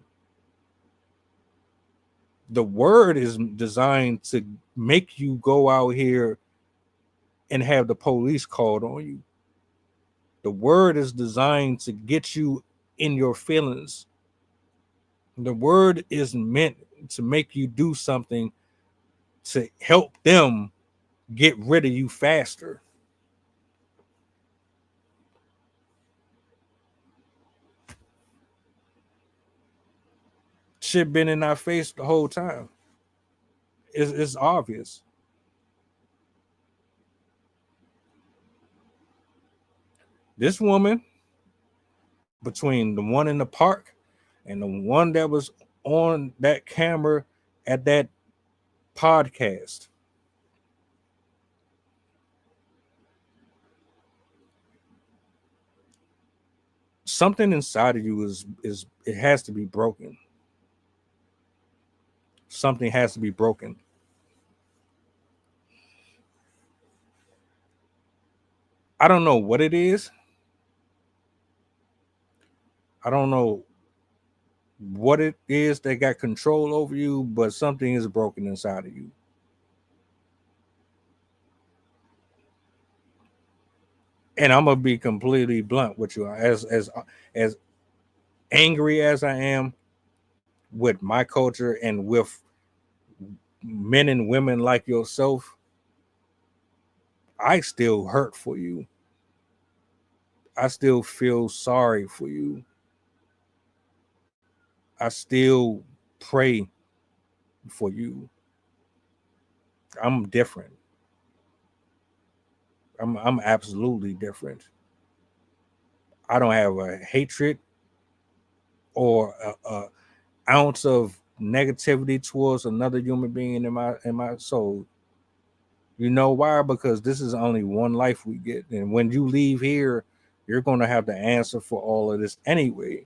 The word is designed to make you go out here and have the police called on you. The word is designed to get you in your feelings. The word is meant to make you do something to help them get rid of you faster. Shit been in our face the whole time. It's obvious. This woman, between the one in the park and the one that was on that camera at that podcast, something inside of you is it has to be broken. Something has to be broken. I don't know what it is. I don't know what it is that got control over you, but something is broken inside of you. And I'm gonna be completely blunt with you. As angry as I am with my culture and with men and women like yourself, I still hurt for you. I still feel sorry for you. I still pray for you. I'm different. I'm absolutely different. I don't have a hatred or a ounce of negativity towards another human being in my soul. You know why? Because this is only one life we get, and when you leave here, you're going to have the answer for all of this anyway.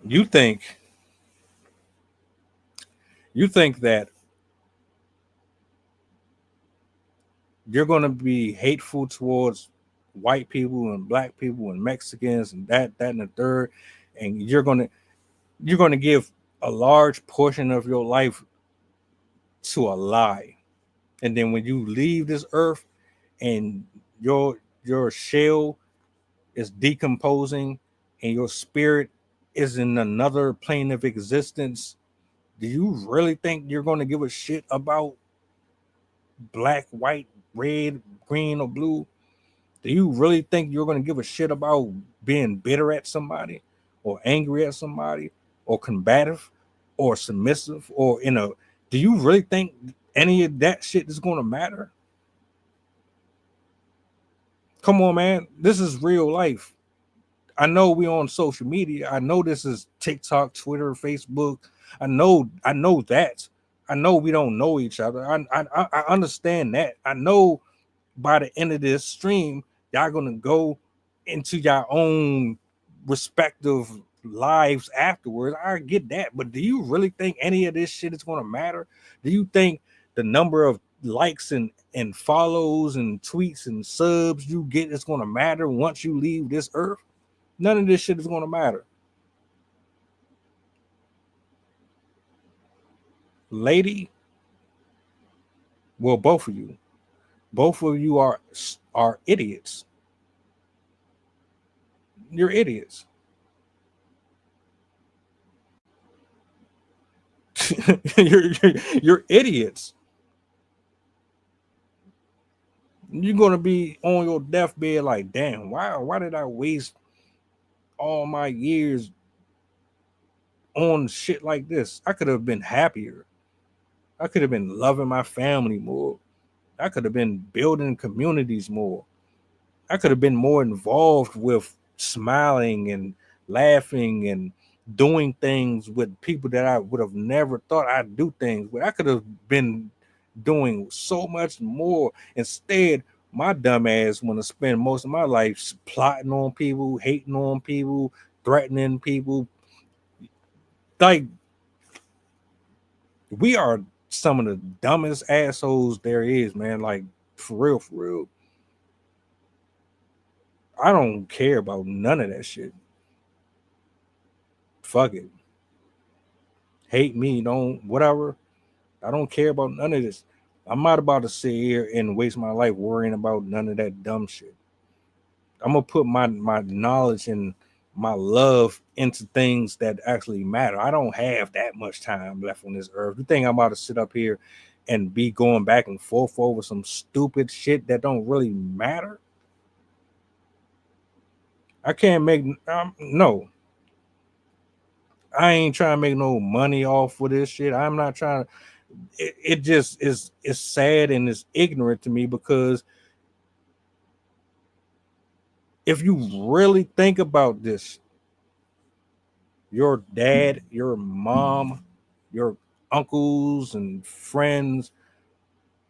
You think that you're going to be hateful towards white people and black people and Mexicans and that and the third, and you're going to give a large portion of your life to a lie. And then when you leave this earth and your shell is decomposing and your spirit is in another plane of existence, do you really think you're going to give a shit about black, white, red, green, or blue? Do you really think you're going to give a shit about being bitter at somebody or angry at somebody or combative or submissive or do you really think any of that shit is going to matter? Come on, man. This is real life. I know we on social media. I know this is TikTok, Twitter, Facebook. I know that. I know we don't know each other. I understand that. I know by the end of this stream, y'all gonna go into your own respective lives afterwards. I get that, but do you really think any of this shit is gonna matter? Do you think the number of likes and follows and tweets and subs you get is gonna matter once you leave this earth? None of this shit is gonna matter. Lady, well, both of you are idiots. You're idiots. you're idiots. You're gonna be on your deathbed like, damn, why did I waste all my years on shit like this? I could have been happier. I could have been loving my family more. I could have been building communities more. I could have been more involved with smiling and laughing and doing things with people that I would have never thought I'd do things with. I could have been doing so much more. Instead, my dumb ass want to spend most of my life plotting on people, hating on people, threatening people. Like, we are some of the dumbest assholes there is, man. Like, for real, for real. I don't care about none of that shit. Fuck it. Hate me, don't, whatever. I don't care about none of this. I'm not about to sit here and waste my life worrying about none of that dumb shit. I'm gonna put my knowledge and my love into things that actually matter. I don't have that much time left on this earth. You think I'm about to sit up here and be going back and forth over some stupid shit that don't really matter? I can't make no. I ain't trying to make no money off of this shit. I'm not trying to. It just is. It's sad and it's ignorant to me, because if you really think about this, your dad, your mom, your uncles and friends,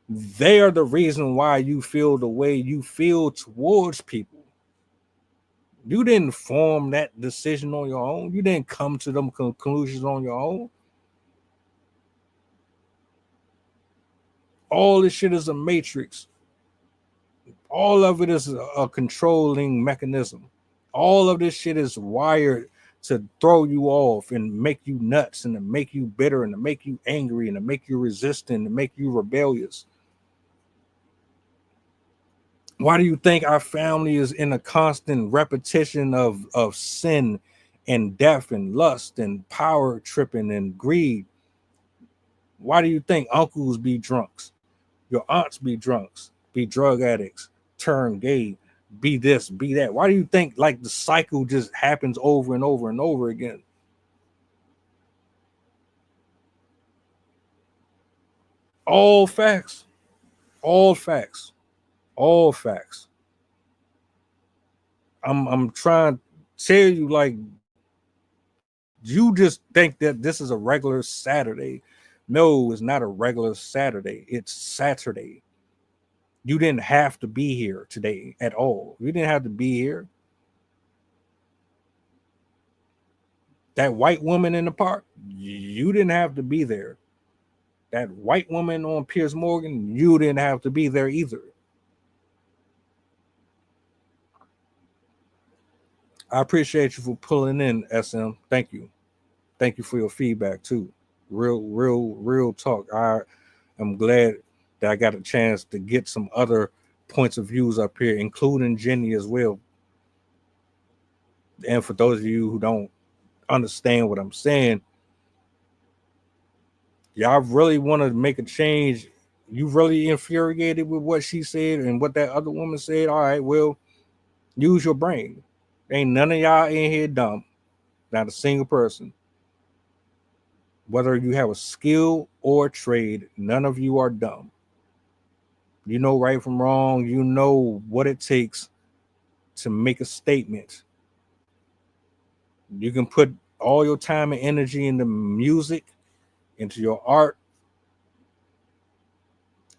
they are the reason why you feel the way you feel towards people. You didn't form that decision on your own. You didn't come to them conclusions on your own. All this shit is a matrix. All of it is a controlling mechanism. All of this shit is wired to throw you off and make you nuts and to make you bitter and to make you angry and to make you resistant and to make you rebellious. Why do you think our family is in a constant repetition of sin and death and lust and power tripping and greed? Why do you think uncles be drunks? Your aunts be drunks, be drug addicts, turn gay, be this, be that? Why do you think like the cycle just happens over and over and over again? All facts. All facts. All facts. I'm trying to tell you, like, you just think that this is a regular Saturday. No, it's not a regular Saturday. It's Saturday. You didn't have to be here today at all. You didn't have to be here. That white woman in the park, you didn't have to be there. That white woman on Piers Morgan, you didn't have to be there either. I appreciate you for pulling in, SM. Thank you. Thank you for your feedback too. Real talk. I am glad that I got a chance to get some other points of views up here, including Jenny as well. And for those of you who don't understand what I'm saying, y'all really want to make a change. You really infuriated with what she said and what that other woman said. All right, well, use your brain. Ain't none of y'all in here dumb. Not a single person. Whether you have a skill or trade, none of you are dumb. You know right from wrong. You know what it takes to make a statement. You can put all your time and energy into music, into your art,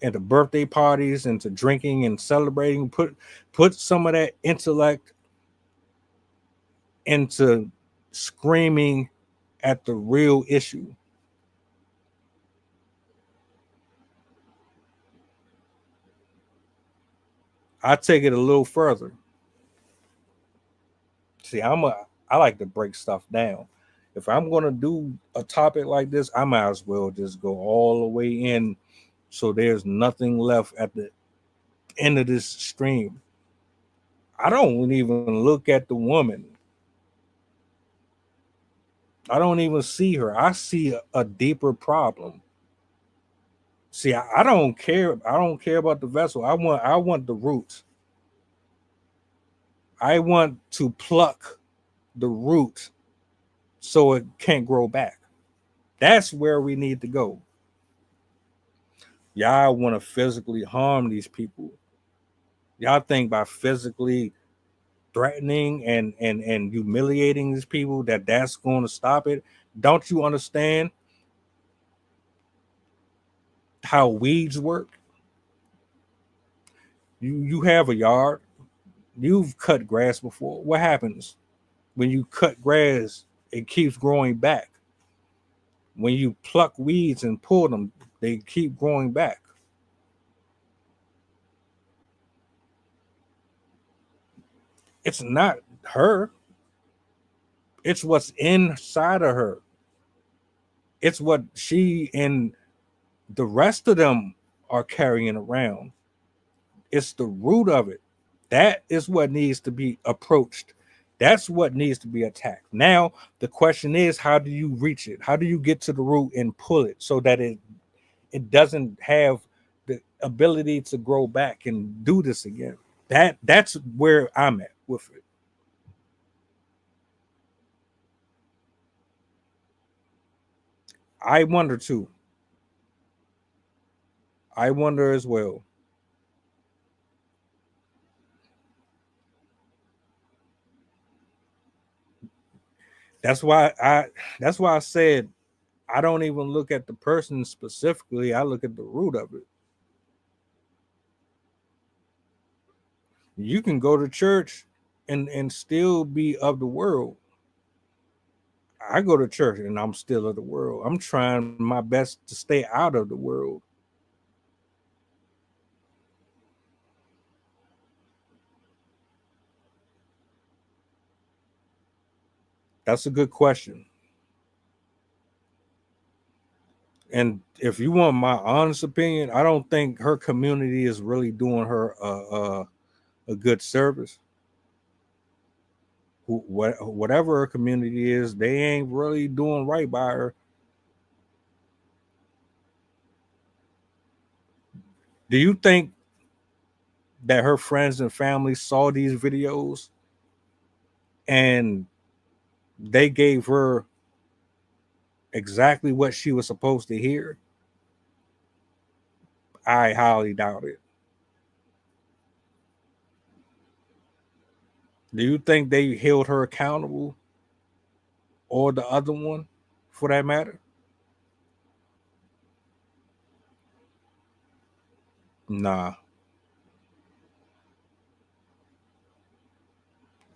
into birthday parties, into drinking and celebrating. Put some of that intellect into screaming at the real issue. I take it a little further. See, I like to break stuff down. If I'm going to do a topic like this, I might as well just go all the way in so there's nothing left at the end of this stream. I don't even look at the woman. I don't even see her. I see a deeper problem. See, I don't care. I don't care about the vessel. I want the roots. I want to pluck the root so it can't grow back. That's where we need to go. Y'all want to physically harm these people. Y'all think by physically threatening and humiliating these people that's going to stop it. Don't you understand how weeds work? You have a yard. You've cut grass before. What happens when you cut grass? It keeps growing back. When you pluck weeds and pull them, they keep growing back. It's not her. It's what's inside of her. It's what she and the rest of them are carrying around. It's the root of it. That is what needs to be approached. That's what needs to be attacked. Now, the question is, how do you reach it? How do you get to the root and pull it so that it doesn't have the ability to grow back and do this again? That's where I'm at with it. I wonder too. I wonder as well. That's why I said I don't even look at the person specifically. I look at the root of it. You can go to church and still be of the world. I go to church and I'm still of the world. I'm trying my best to stay out of the world. That's a good question. And if you want my honest opinion, I don't think her community is really doing her a good service. Whatever her community is, they ain't really doing right by her. Do you think that her friends and family saw these videos and they gave her exactly what she was supposed to hear? I highly doubt it. Do you think they held her accountable, or the other one for that matter? Nah.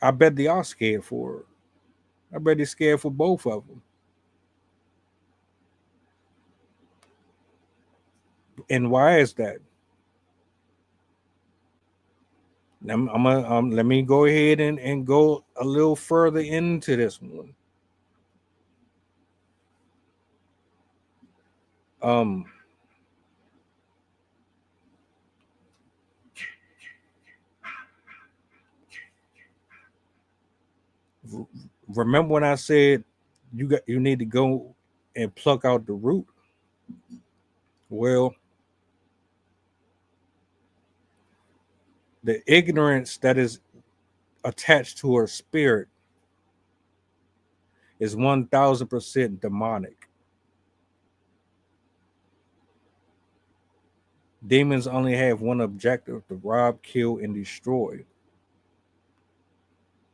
I bet they are scared for her. I bet they're scared for both of them. And why is that? Let me go ahead and go a little further into this one. Remember when I said you need to go and pluck out the root? Well, the ignorance that is attached to her spirit is 1000% demonic. Demons only have one objective: to rob, kill, and destroy.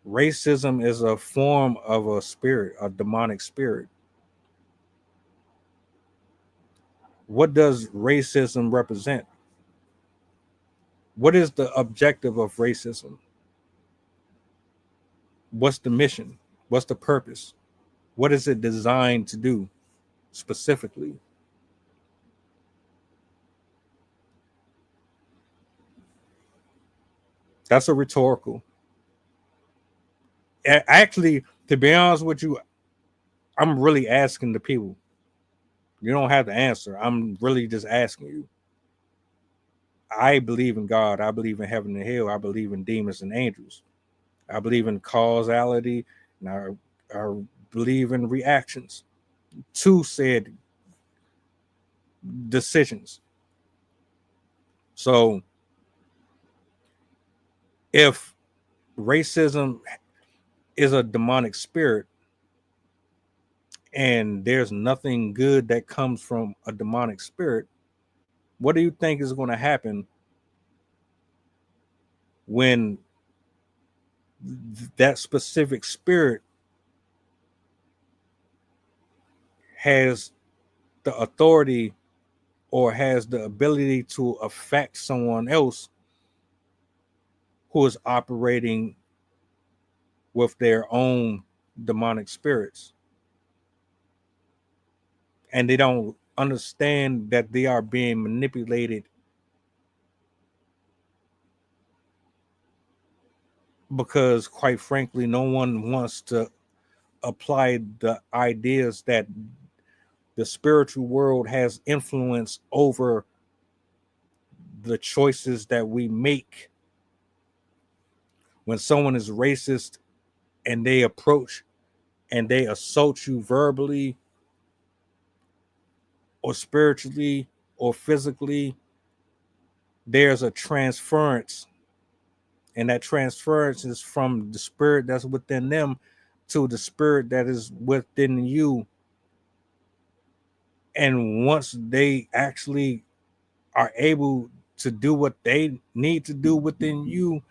Racism is a form of a spirit, a demonic spirit. What does racism represent? What is the objective of racism? What's the mission? What's the purpose? What is it designed to do specifically? That's a rhetorical. Actually, to be honest with you, I'm really asking the people. You don't have to answer. I'm really just asking you. I believe in God. I believe in heaven and hell. I believe in demons and angels. I believe in causality, and I believe in reactions to said decisions. So if racism is a demonic spirit and there's nothing good that comes from a demonic spirit, What do you think is going to happen when that specific spirit has the authority or has the ability to affect someone else who is operating with their own demonic spirits? And they don't understand that they are being manipulated because, quite frankly, no one wants to apply the ideas that the spiritual world has influence over the choices that we make. When someone is racist and they approach and they assault you verbally or spiritually or physically, there's a transference, and that transference is from the spirit that's within them to the spirit that is within you. And once they actually are able to do what they need to do within you,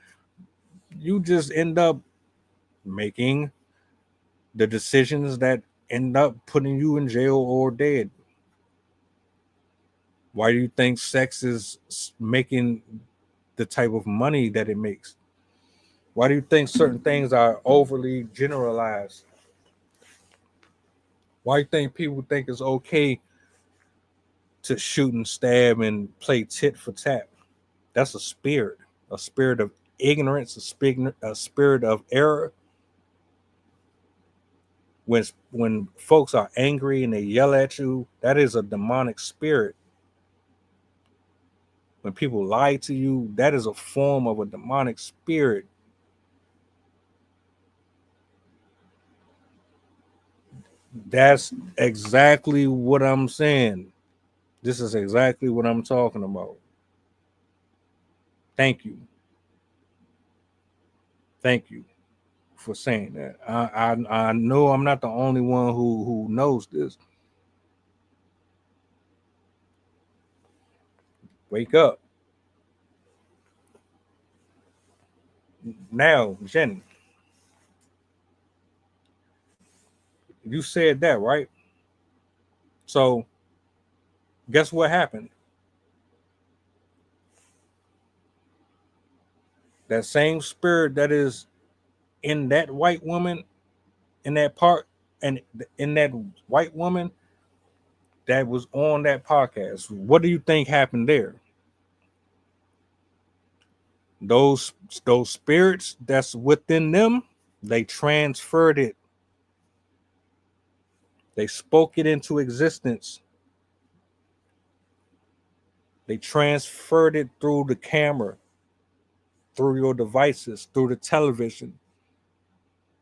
you just end up making the decisions that end up putting you in jail or dead. Why do you think sex is making the type of money that it makes? Why do you think certain things are overly generalized? Why do you think people think it's okay to shoot and stab and play tit for tat? That's a spirit of ignorance, a spirit of error. When folks are angry and they yell at you, that is a demonic spirit. When people lie to you, that is a form of a demonic spirit. That's exactly what I'm saying. This is exactly what I'm talking about. Thank you. Thank you for saying that. I know I'm not the only one who knows this. Wake up. Now, Jenny, you said that, right? So guess what happened? That same spirit that is in that white woman, in that part, and in that white woman that was on that podcast, what do you think happened there? Those spirits that's within them, they transferred it. They spoke it into existence. They transferred it through the camera, through your devices, through the television.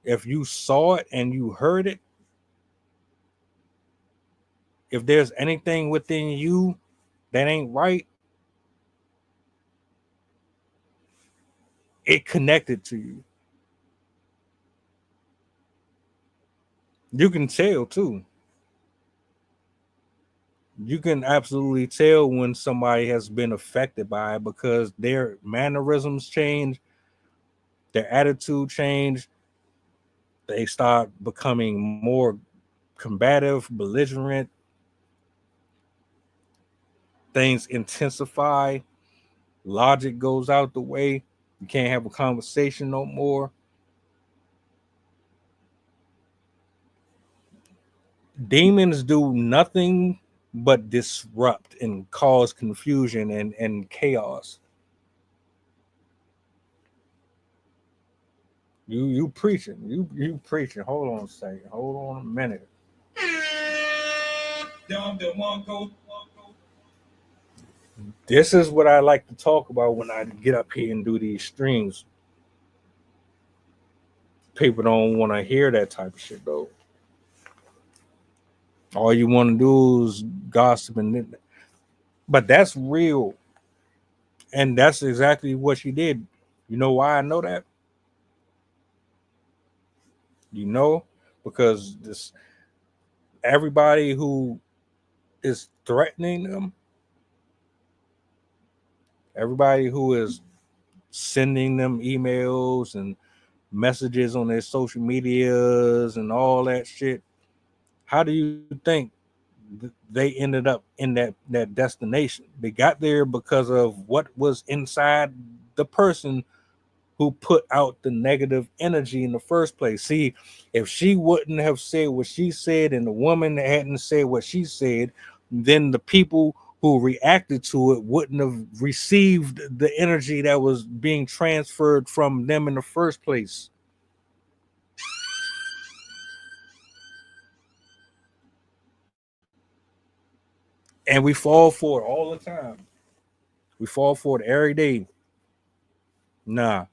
If you saw it and you heard it, if there's anything within you that ain't right, it connected to you. You can tell too. You can absolutely tell when somebody has been affected by it because their mannerisms change, their attitude change. They start becoming more combative, belligerent. Things intensify. Logic goes out the way. You can't have a conversation no more. Demons do nothing but disrupt and cause confusion and chaos. You preaching. You preaching. Hold on a second. Hold on a minute. This is what I like to talk about when I get up here and do these streams. People don't want to hear that type of shit though. All you want to do is gossip, but that's real, and that's exactly what she did. You know why I know that? Because everybody who is threatening them Everybody who is sending them emails and messages on their social medias and all that shit, how do you think they ended up in that destination? They got there because of what was inside the person who put out the negative energy in the first place. See, if she wouldn't have said what she said and the woman hadn't said what she said, then the people who reacted to it wouldn't have received the energy that was being transferred from them in the first place. And we fall for it all the time. We fall for it every day. Nah.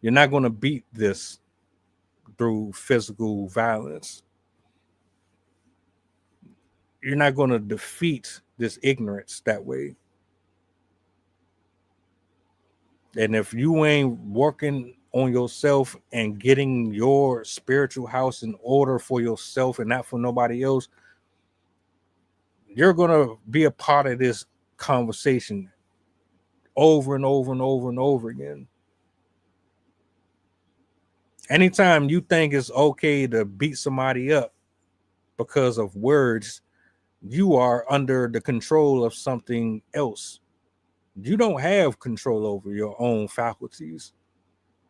You're not going to beat this through physical violence. You're not going to defeat this ignorance that way. And if you ain't working on yourself and getting your spiritual house in order for yourself and not for nobody else, you're going to be a part of this conversation over and over and over and over again. Anytime you think it's okay to beat somebody up because of words, you are under the control of something else. You don't have control over your own faculties.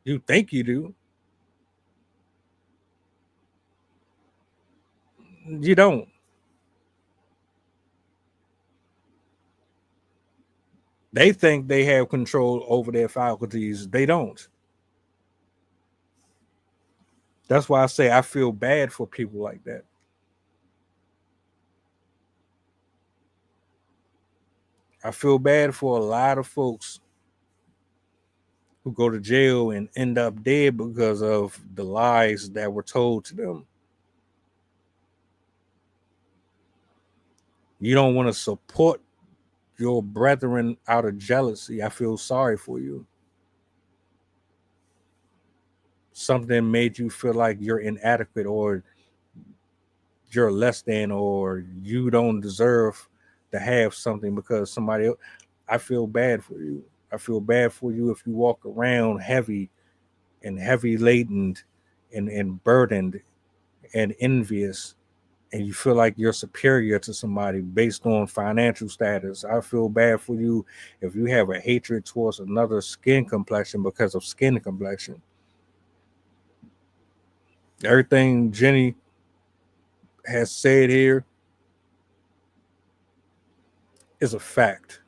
You think you do. You don't. They think they have control over their faculties. They don't. That's why I say I feel bad for people like that. I feel bad for a lot of folks who go to jail and end up dead because of the lies that were told to them. You don't want to support your brethren out of jealousy. I feel sorry for you. Something made you feel like you're inadequate or you're less than or you don't deserve to have something because somebody else. I feel bad for you. I feel bad for you if you walk around heavy laden and burdened and envious and you feel like you're superior to somebody based on financial status. I feel bad for you if you have a hatred towards another skin complexion because of skin complexion. Everything Jenny has said here is a fact.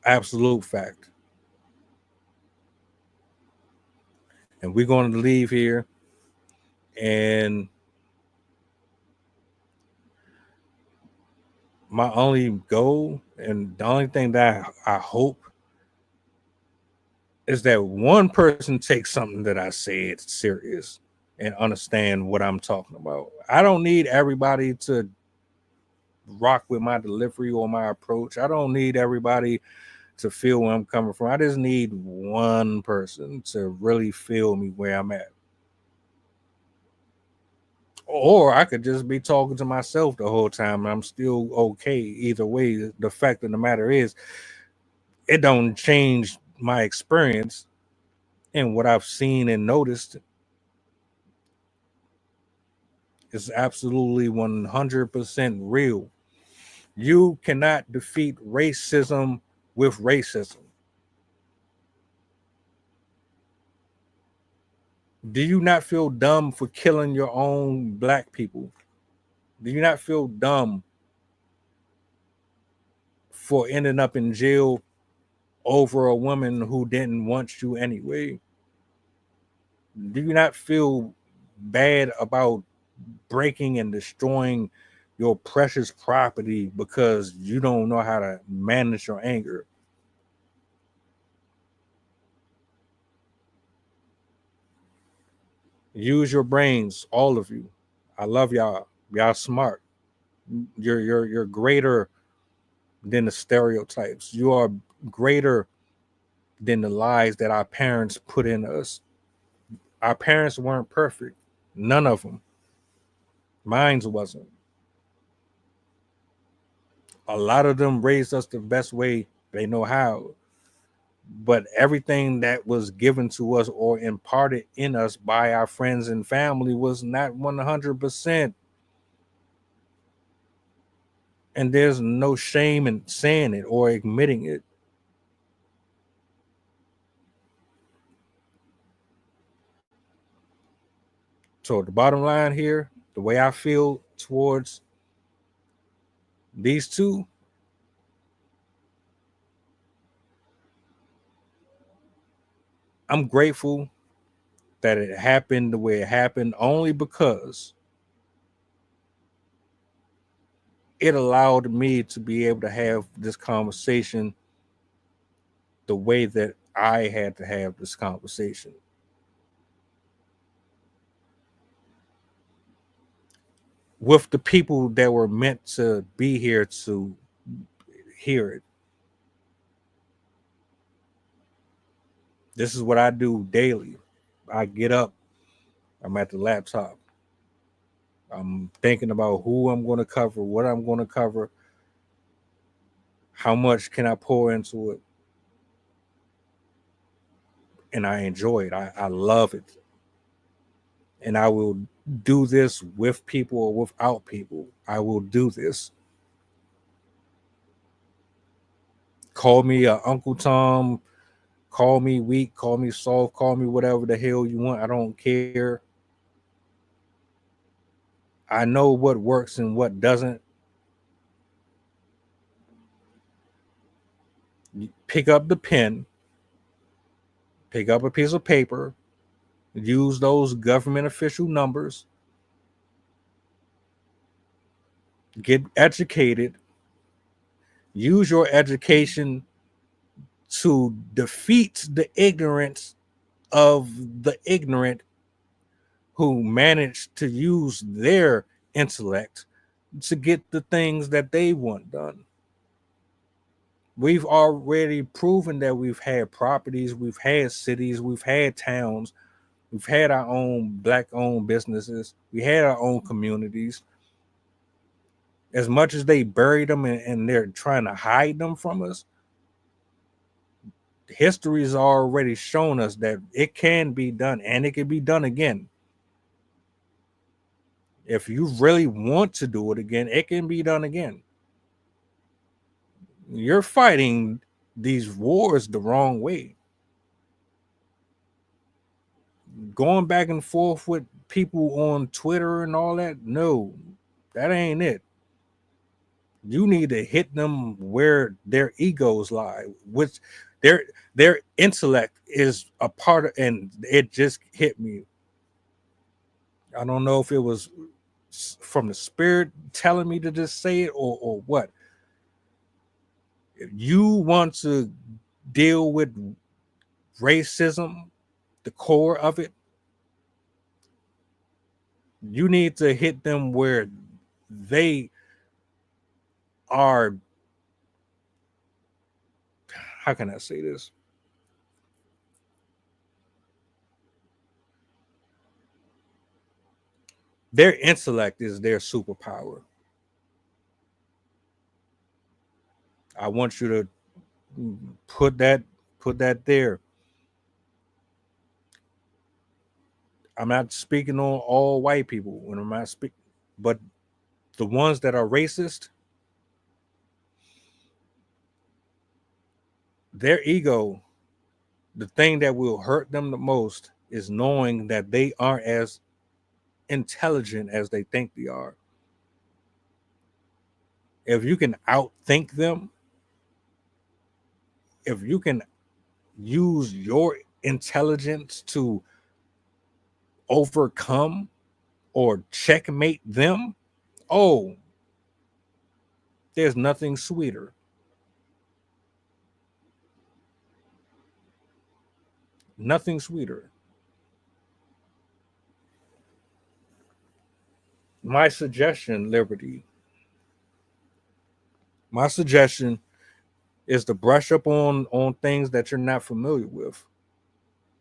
Absolute fact. And we're going to leave here. And my only goal and the only thing that I hope is that one person takes something that I said serious and understand what I'm talking about. I don't need everybody to rock with my delivery or my approach. I don't need everybody to feel where I'm coming from. I just need one person to really feel me where I'm at. Or I could just be talking to myself the whole time and I'm still okay. Either way, the fact of the matter is, it don't change my experience and what I've seen and noticed. Is absolutely 100% real. You cannot defeat racism with racism. Do you not feel dumb for killing your own black people? Do you not feel dumb for ending up in jail over a woman who didn't want you anyway? Do you not feel bad about breaking and destroying your precious property because you don't know how to manage your anger? Use your brains, all of you. I love y'all. Y'all smart. You're greater than the stereotypes. You are greater than the lies that our parents put in us. Our parents weren't perfect. None of them. Mine wasn't. A lot of them raised us the best way they know how. But everything that was given to us or imparted in us by our friends and family was not 100%. And there's no shame in saying it or admitting it. So the bottom line here, the way I feel towards these two, I'm grateful that it happened the way it happened, only because it allowed me to be able to have this conversation the way that I had to have this conversation. With the people that were meant to be here to hear it. This is what I do daily. I get up, I'm at the laptop. I'm thinking about who I'm going to cover, what I'm going to cover, how much can I pour into it. And I enjoy it. I love it. And I will do this with people or without people. I will do this. Call me Uncle Tom, call me weak, call me soft, call me whatever the hell you want. I don't care. I know what works and what doesn't. You pick up the pen, pick up a piece of paper, use those government official numbers, get educated, use your education to defeat the ignorance of the ignorant who manage to use their intellect to get the things that they want done. We've already proven that we've had properties, we've had cities, we've had towns, we've had our own Black-owned businesses, we had our own communities. As much as they buried them and they're trying to hide them from us, history has already shown us that it can be done, and it can be done again. If you really want to do it again, it can be done again. You're fighting these wars the wrong way. Going back and forth with people on Twitter and all that, no, that ain't it. You need to hit them where their egos lie, which their intellect is a part of, and it just hit me. I don't know if it was from the spirit telling me to just say it or what. If you want to deal with racism, the core of it, you need to hit them where they are. How can I say this? Their intellect is their superpower. I want you to put that there. I'm not speaking on all white people when I'm not speaking, but the ones that are racist, their ego, the thing that will hurt them the most is knowing that they aren't as intelligent as they think they are. If you can outthink them, if you can use your intelligence to overcome or checkmate them, oh, there's nothing sweeter. Nothing sweeter. My suggestion, Liberty, my suggestion is to brush up on things that you're not familiar with.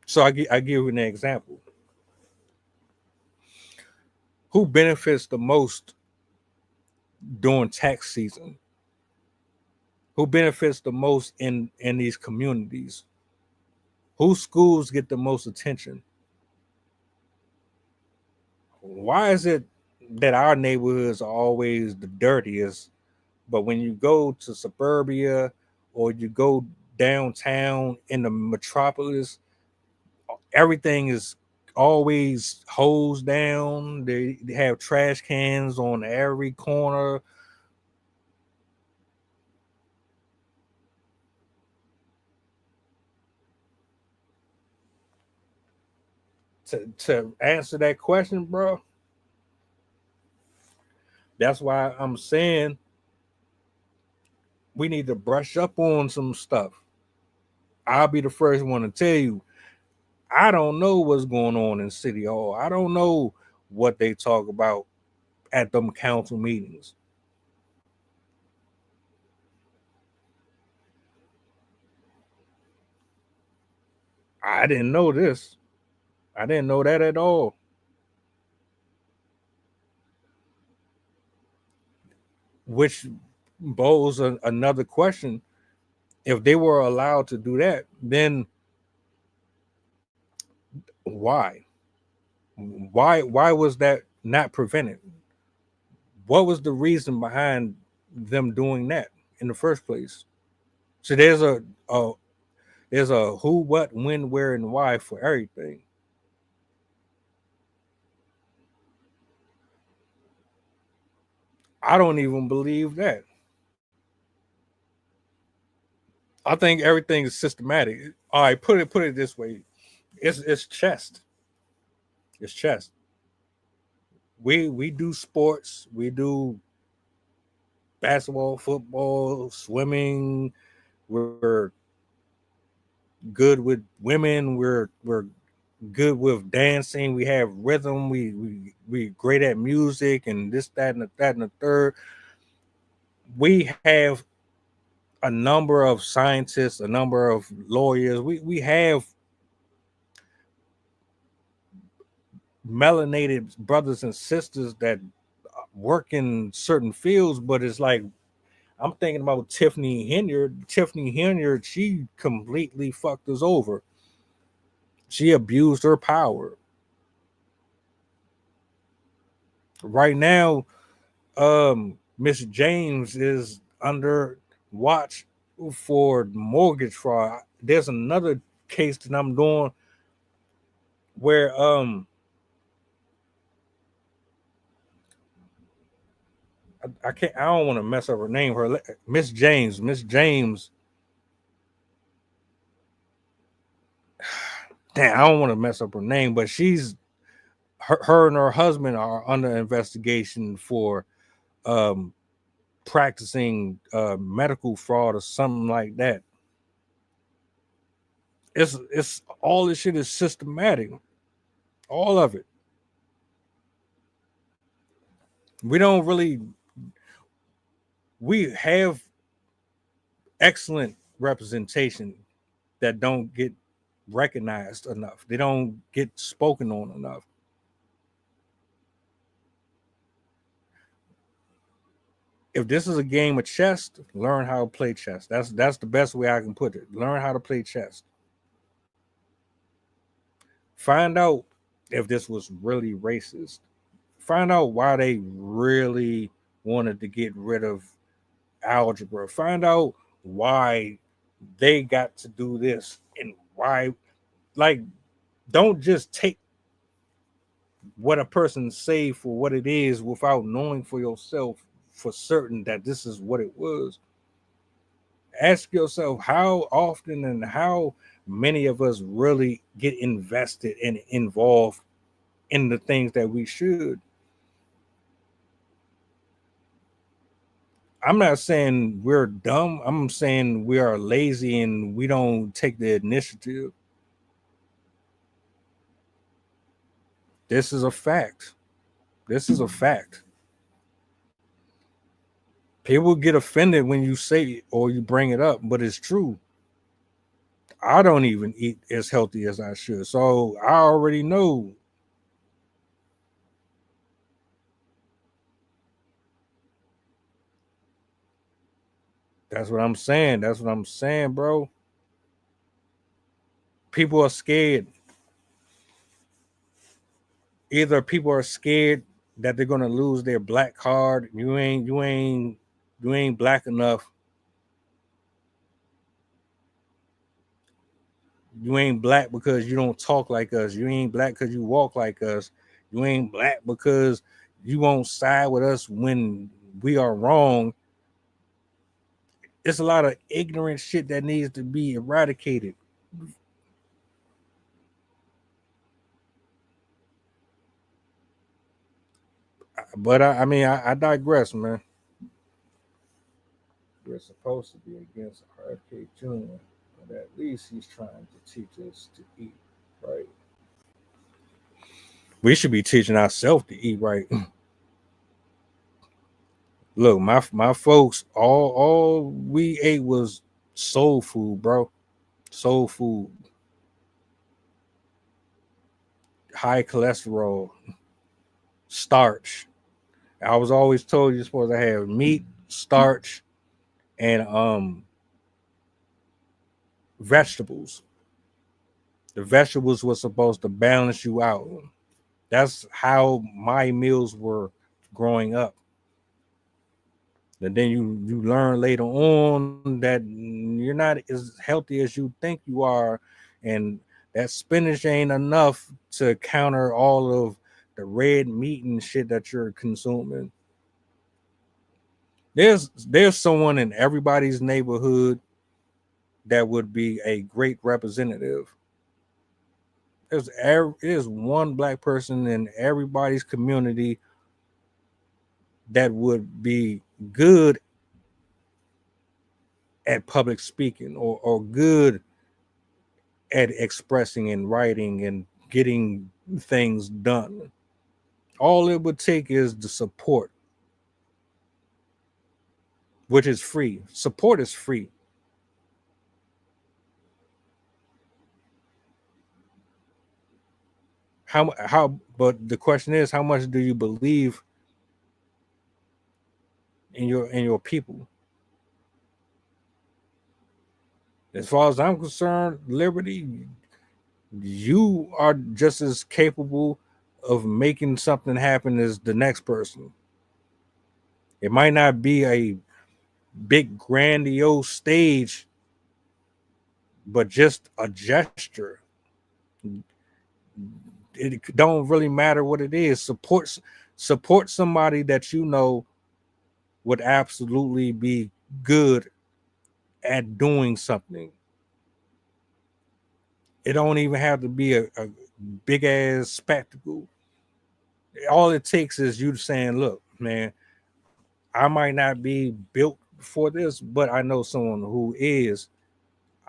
So I give you an example. Who benefits the most during tax season? Who benefits the most in these communities? Whose schools get the most attention? Why is it that our neighborhoods are always the dirtiest, but when you go to suburbia or you go downtown in the metropolis, everything is always hosed down? They have trash cans on every corner. To answer that question, bro, that's why I'm saying we need to brush up on some stuff. I'll be the first one to tell you, I don't know what's going on in City Hall. I don't know what they talk about at them council meetings. I didn't know this. I didn't know that at all. Which bows another question. If they were allowed to do that, then why? Why was that not prevented? What was the reason behind them doing that in the first place? So there's a who, what, when, where, and why for everything. I don't even believe that. I think everything is systematic. All right, put it this way. It's chess. It's chess. We do sports, we do basketball, football, swimming. We're good with women. We're good with dancing. We have rhythm. We great at music and this, that, and the third. We have a number of scientists, a number of lawyers. We have melanated brothers and sisters that work in certain fields, but it's like I'm thinking about Tiffany Henyard. Tiffany Henyard, she completely fucked us over. She abused her power. Right now, Miss James is under watch for mortgage fraud. There's another case that I'm doing where I don't want to mess up her name. Her Miss James. Damn, I don't want to mess up her name, but she's her and her husband are under investigation for practicing medical fraud or something like that. It's all this shit is systematic. All of it. We have excellent representation that don't get recognized enough. They don't get spoken on enough. If this is a game of chess, learn how to play chess. That's the best way I can put it. Learn how to play chess. Find out if this was really racist. Find out why they really wanted to get rid of algebra. Find out why they got to do this and why. Like, don't just take what a person say for what it is without knowing for yourself for certain that this is what it was. Ask yourself how often and how many of us really get invested and involved in the things that we should. I'm not saying we're dumb. I'm saying we are lazy and we don't take the initiative. This is a fact. This is a fact. People get offended when you say it or you bring it up, but it's true. I don't even eat as healthy as I should. So I already know. That's what I'm saying. That's what I'm saying, bro. People are scared. Either people are scared that they're gonna lose their black card. You ain't black enough. You ain't black because you don't talk like us. You ain't black because you walk like us. You ain't black because you won't side with us when we are wrong. It's a lot of ignorant shit that needs to be eradicated. But I digress, man. We're supposed to be against RFK Jr., but at least he's trying to teach us to eat right. We should be teaching ourselves to eat right. Look, my folks, all we ate was soul food, bro. Soul food. High cholesterol, starch. I was always told you're supposed to have meat, starch, and vegetables. The vegetables were supposed to balance you out. That's how my meals were growing up. And then you learn later on that you're not as healthy as you think you are, and that spinach ain't enough to counter all of the red meat and shit that you're consuming. There's someone in everybody's neighborhood that would be a great representative. There's one black person in everybody's community that would be good at public speaking or good at expressing and writing and getting things done. All it would take is the support, which is free. Support is free. But the question is, how much do you believe in your people? As far as I'm concerned, Liberty, you are just as capable of making something happen as the next person. It might not be a big grandiose stage, but just a gesture. It don't really matter what it is. Support somebody that you know would absolutely be good at doing something. It don't even have to be a big ass spectacle. All it takes is you saying, look, man, I might not be built for this, but I know someone who is.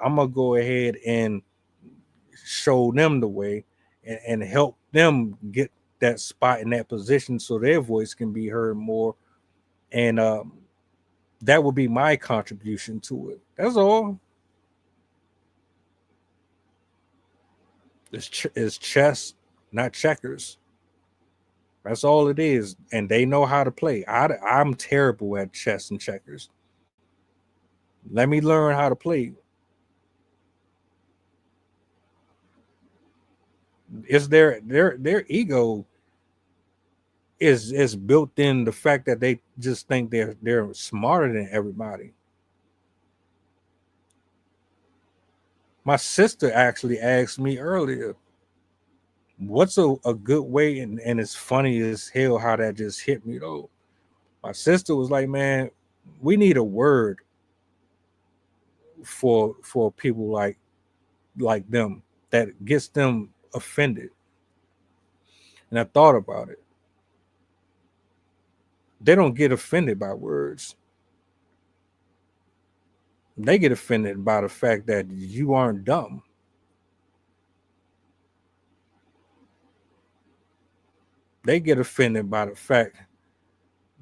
I'm gonna go ahead and show them the way and help them get that spot in that position so their voice can be heard more. And that would be my contribution to it. That's all. It's chess, not checkers. That's all it is. And they know how to play. I'm terrible at chess and checkers. Let me learn how to play. It's their ego is built in the fact that they just think they're smarter than everybody. My sister actually asked me earlier, what's a good way, and it's funny as hell how that just hit me though. My sister was like, man, we need a word for people like them that gets them offended. And I thought about it. They don't get offended by words. They get offended by the fact that you aren't dumb. They get offended by the fact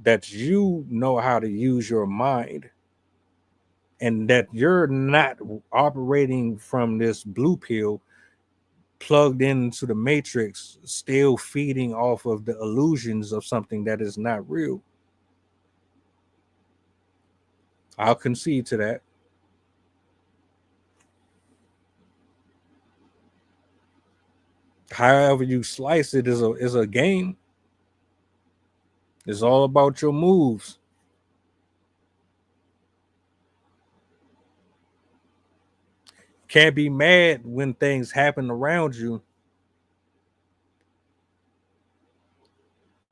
that you know how to use your mind and that you're not operating from this blue pill plugged into the matrix, still feeding off of the illusions of something that is not real. I'll concede to that. However you slice it is a game. It's all about your moves. Can't be mad when things happen around you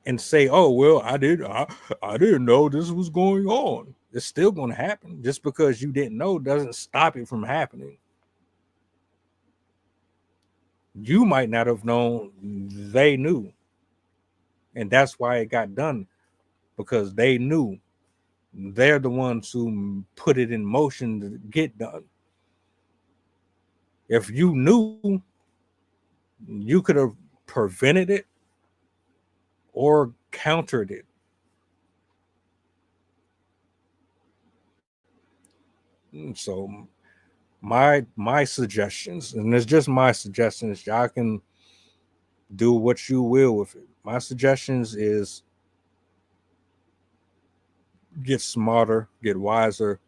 and say, "Oh well, I didn't know this was going on." It's still going to happen. Just because you didn't know doesn't stop it from happening. You might not have known, they knew. And that's why it got done, because they knew. They're the ones who put it in motion to get done. If you knew, you could have prevented it or countered it. So my suggestions, and it's just my suggestions, y'all can do what you will with it. My suggestions is get smarter, get wiser,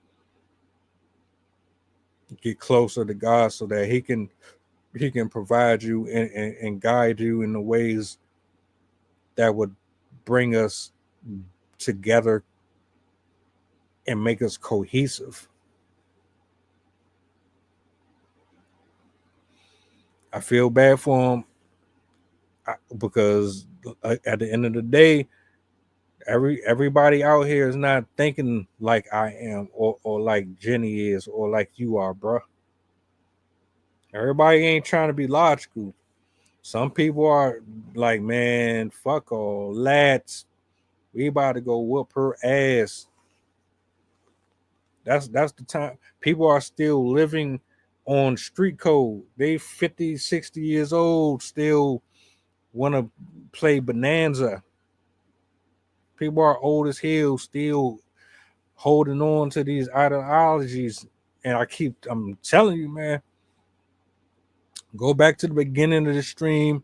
get closer to God so that he can provide you and guide you in the ways that would bring us together and make us cohesive. I feel bad for him because at the end of the day, everybody out here is not thinking like I am or like Jenny is or like you are, bro. Everybody ain't trying to be logical. Some people are like, man, fuck all lads. We about to go whoop her ass. That's the time. People are still living on street code. They 50, 60 years old, still want to play Bonanza. People are old as hell, still holding on to these ideologies. And I'm telling you, man, go back to the beginning of the stream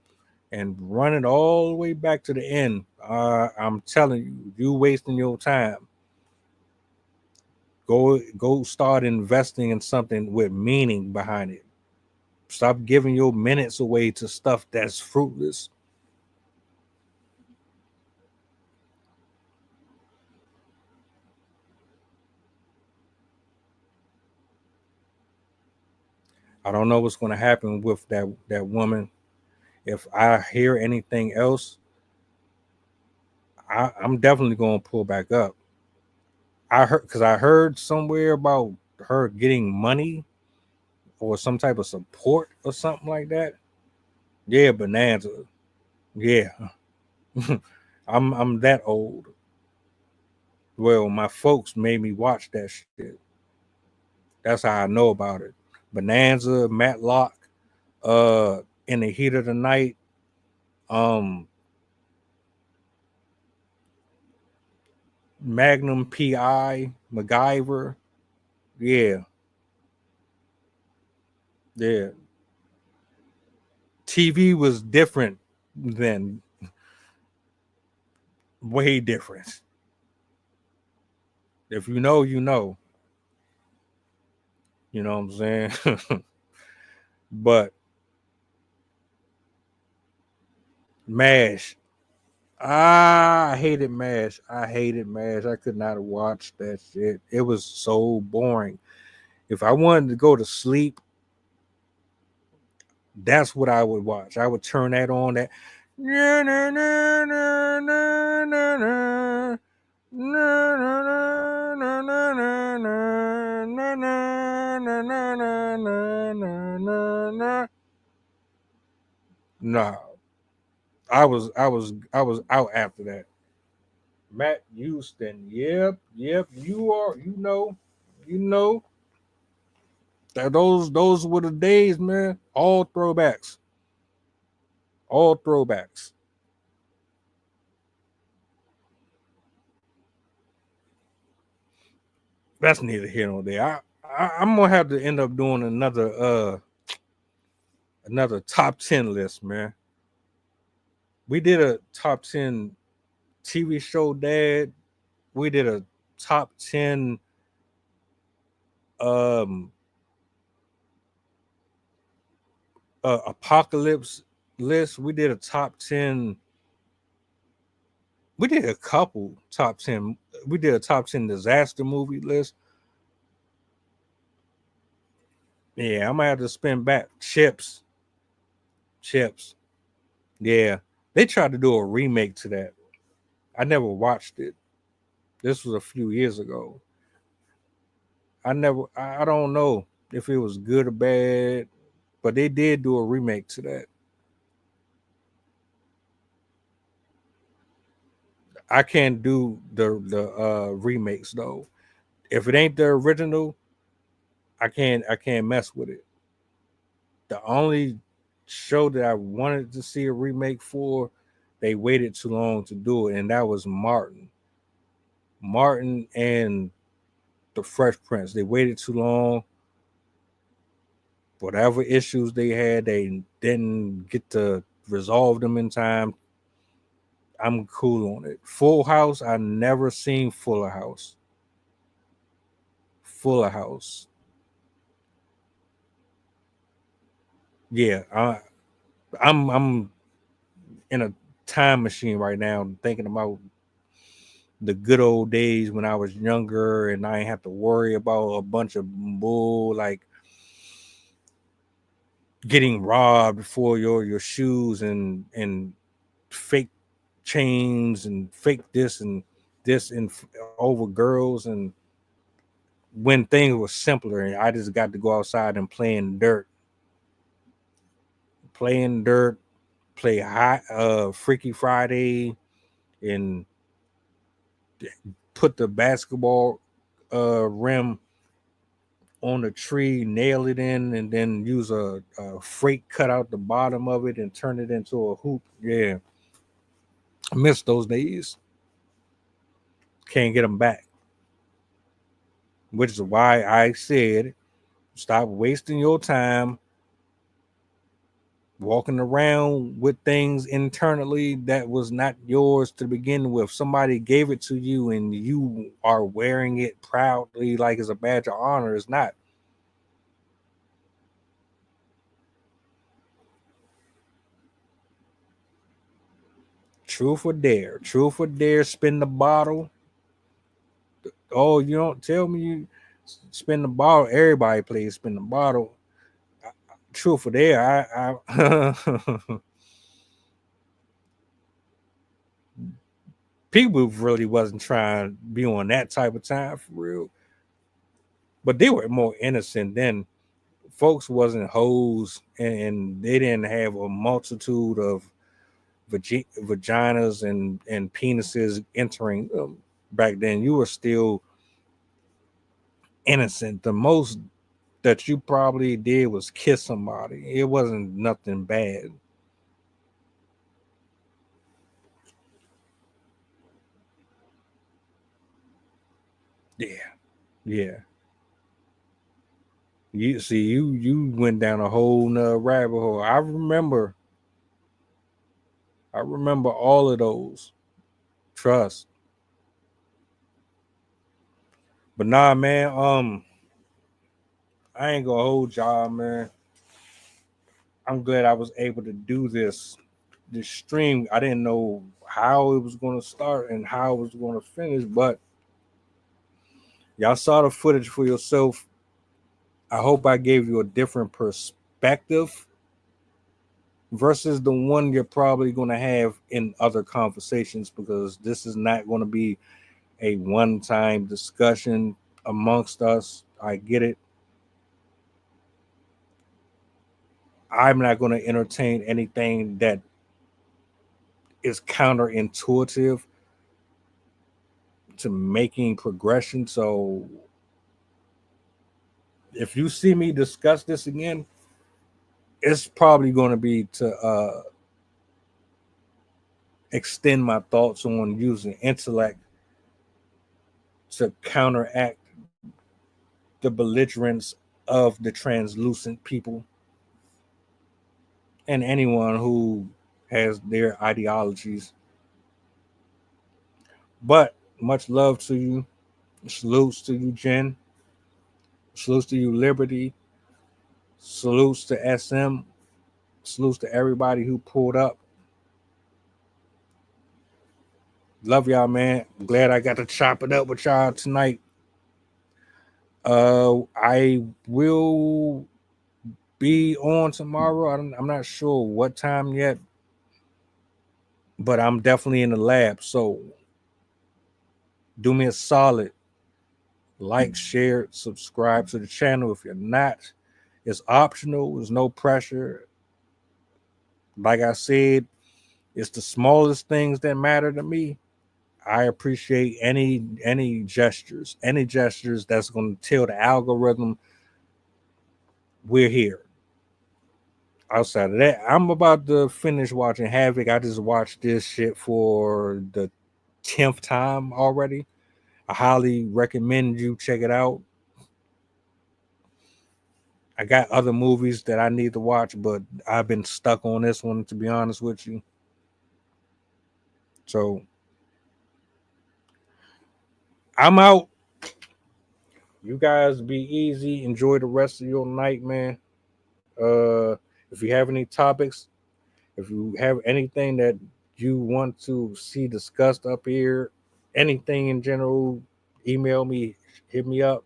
and run it all the way back to the end. I'm telling you, you wasting your time. Go start investing in something with meaning behind it. Stop giving your minutes away to stuff that's fruitless. I don't know what's going to happen with that woman. If I hear anything else, I'm definitely going to pull back up. I heard somewhere about her getting money or some type of support or something like that. Yeah, Bonanza. Yeah. I'm that old. Well, my folks made me watch that shit. That's how I know about it. Bonanza, Matlock, In the Heat of the Night, Magnum PI, MacGyver. Yeah. Yeah. TV was different then. Way different. If you know, you know. You know what I'm saying? But MASH. I hated MASH. I hated MASH. I could not watch that shit. It was so boring. If I wanted to go to sleep, that's what I would watch. I would turn that on. That no. I was out after that. Matt Houston. Yep. You know. Those were the days, man. All throwbacks. That's neither here nor there. I'm gonna have to end up doing another top 10 list, man. We did a top 10 TV show, Dad. We did a top 10 Apocalypse list. We did a top 10. We did a couple top 10. We did a top 10 disaster movie list. Yeah, I'm gonna have to spin back. Chips. Yeah, they tried to do a remake to that. I never watched it. This was a few years ago. I don't know if it was good or bad, but they did do a remake to that. I can't do the remakes though. If it ain't the original, I can't mess with it. The only show that I wanted to see a remake for, they waited too long to do it, and that was Martin. Martin and the Fresh Prince. They waited too long. Whatever issues they had, they didn't get to resolve them in time. I'm cool on it. Full House, I never seen Fuller House. Fuller House. Yeah, I'm in a time machine right now, thinking about the good old days when I was younger and I ain't have to worry about a bunch of bull like getting robbed for your shoes and fake chains and fake this and over girls, and when things were simpler and I just got to go outside and play in dirt, play high Freaky Friday and put the basketball rim on the tree, nail it in, and then use a freight cut out the bottom of it and turn it into a hoop. Yeah, I miss those days. Can't get them back, which is why I said stop wasting your time walking around with things internally that was not yours to begin with. Somebody gave it to you and you are wearing it proudly like it's a badge of honor. It's not. Truth or dare, spin the bottle. Oh, you don't tell me you spin the bottle. Everybody plays spin the bottle. Truth or dare, I people really wasn't trying to be on that type of time for real. But they were more innocent then. Folks wasn't hoes and they didn't have a multitude of vaginas and penises entering them. Back then you were still innocent. The most that you probably did was kiss somebody. It wasn't nothing bad. Yeah. You see, you went down a whole nother rabbit hole. I remember all of those. Trust. But nah, man, I ain't gonna hold y'all, man. I'm glad I was able to do this stream. I didn't know how it was gonna start and how it was gonna finish, but y'all saw the footage for yourself. I hope I gave you a different perspective versus the one you're probably going to have in other conversations, because this is not going to be a one-time discussion amongst us. I get it. I'm not going to entertain anything that is counterintuitive to making progression. So if you see me discuss this again, it's probably going to be to extend my thoughts on using intellect to counteract the belligerence of the translucent people and anyone who has their ideologies. But much love to you. Salutes to you, Jen. Salutes to you, Liberty. Salutes to SM. Salutes to everybody who pulled up. Love y'all, man. I'm glad I got to chop it up with y'all tonight. I will be on tomorrow. I'm not sure what time yet, but I'm definitely in the lab. So do me a solid. Like, share, subscribe to the channel. If you're not, it's optional. There's no pressure. Like I said, it's the smallest things that matter to me. I appreciate any gestures that's going to tell the algorithm we're here. Outside of that, I'm about to finish watching Havoc. I just watched this shit for the 10th time already. I highly recommend you check it out. I got other movies that I need to watch, but I've been stuck on this one, to be honest with you. So I'm out. You guys be easy. Enjoy the rest of your night, man. If you have any topics, if you have anything that you want to see discussed up here, anything in general, email me, hit me up.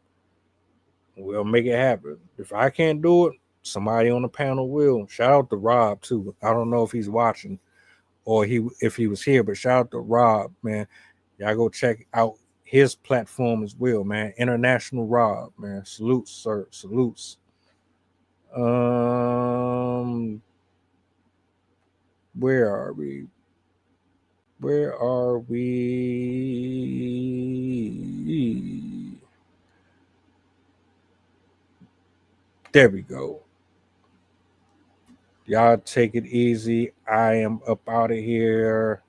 We'll make it happen. If I can't do it, somebody on the panel will. Shout out to Rob too. I don't know if he's watching or if he was here, but shout out to Rob, man. Y'all go check out his platform as well, man. International Rob, man. Salutes, sir. Salutes. Where are we? There we go. Y'all take it easy. I am up out of here.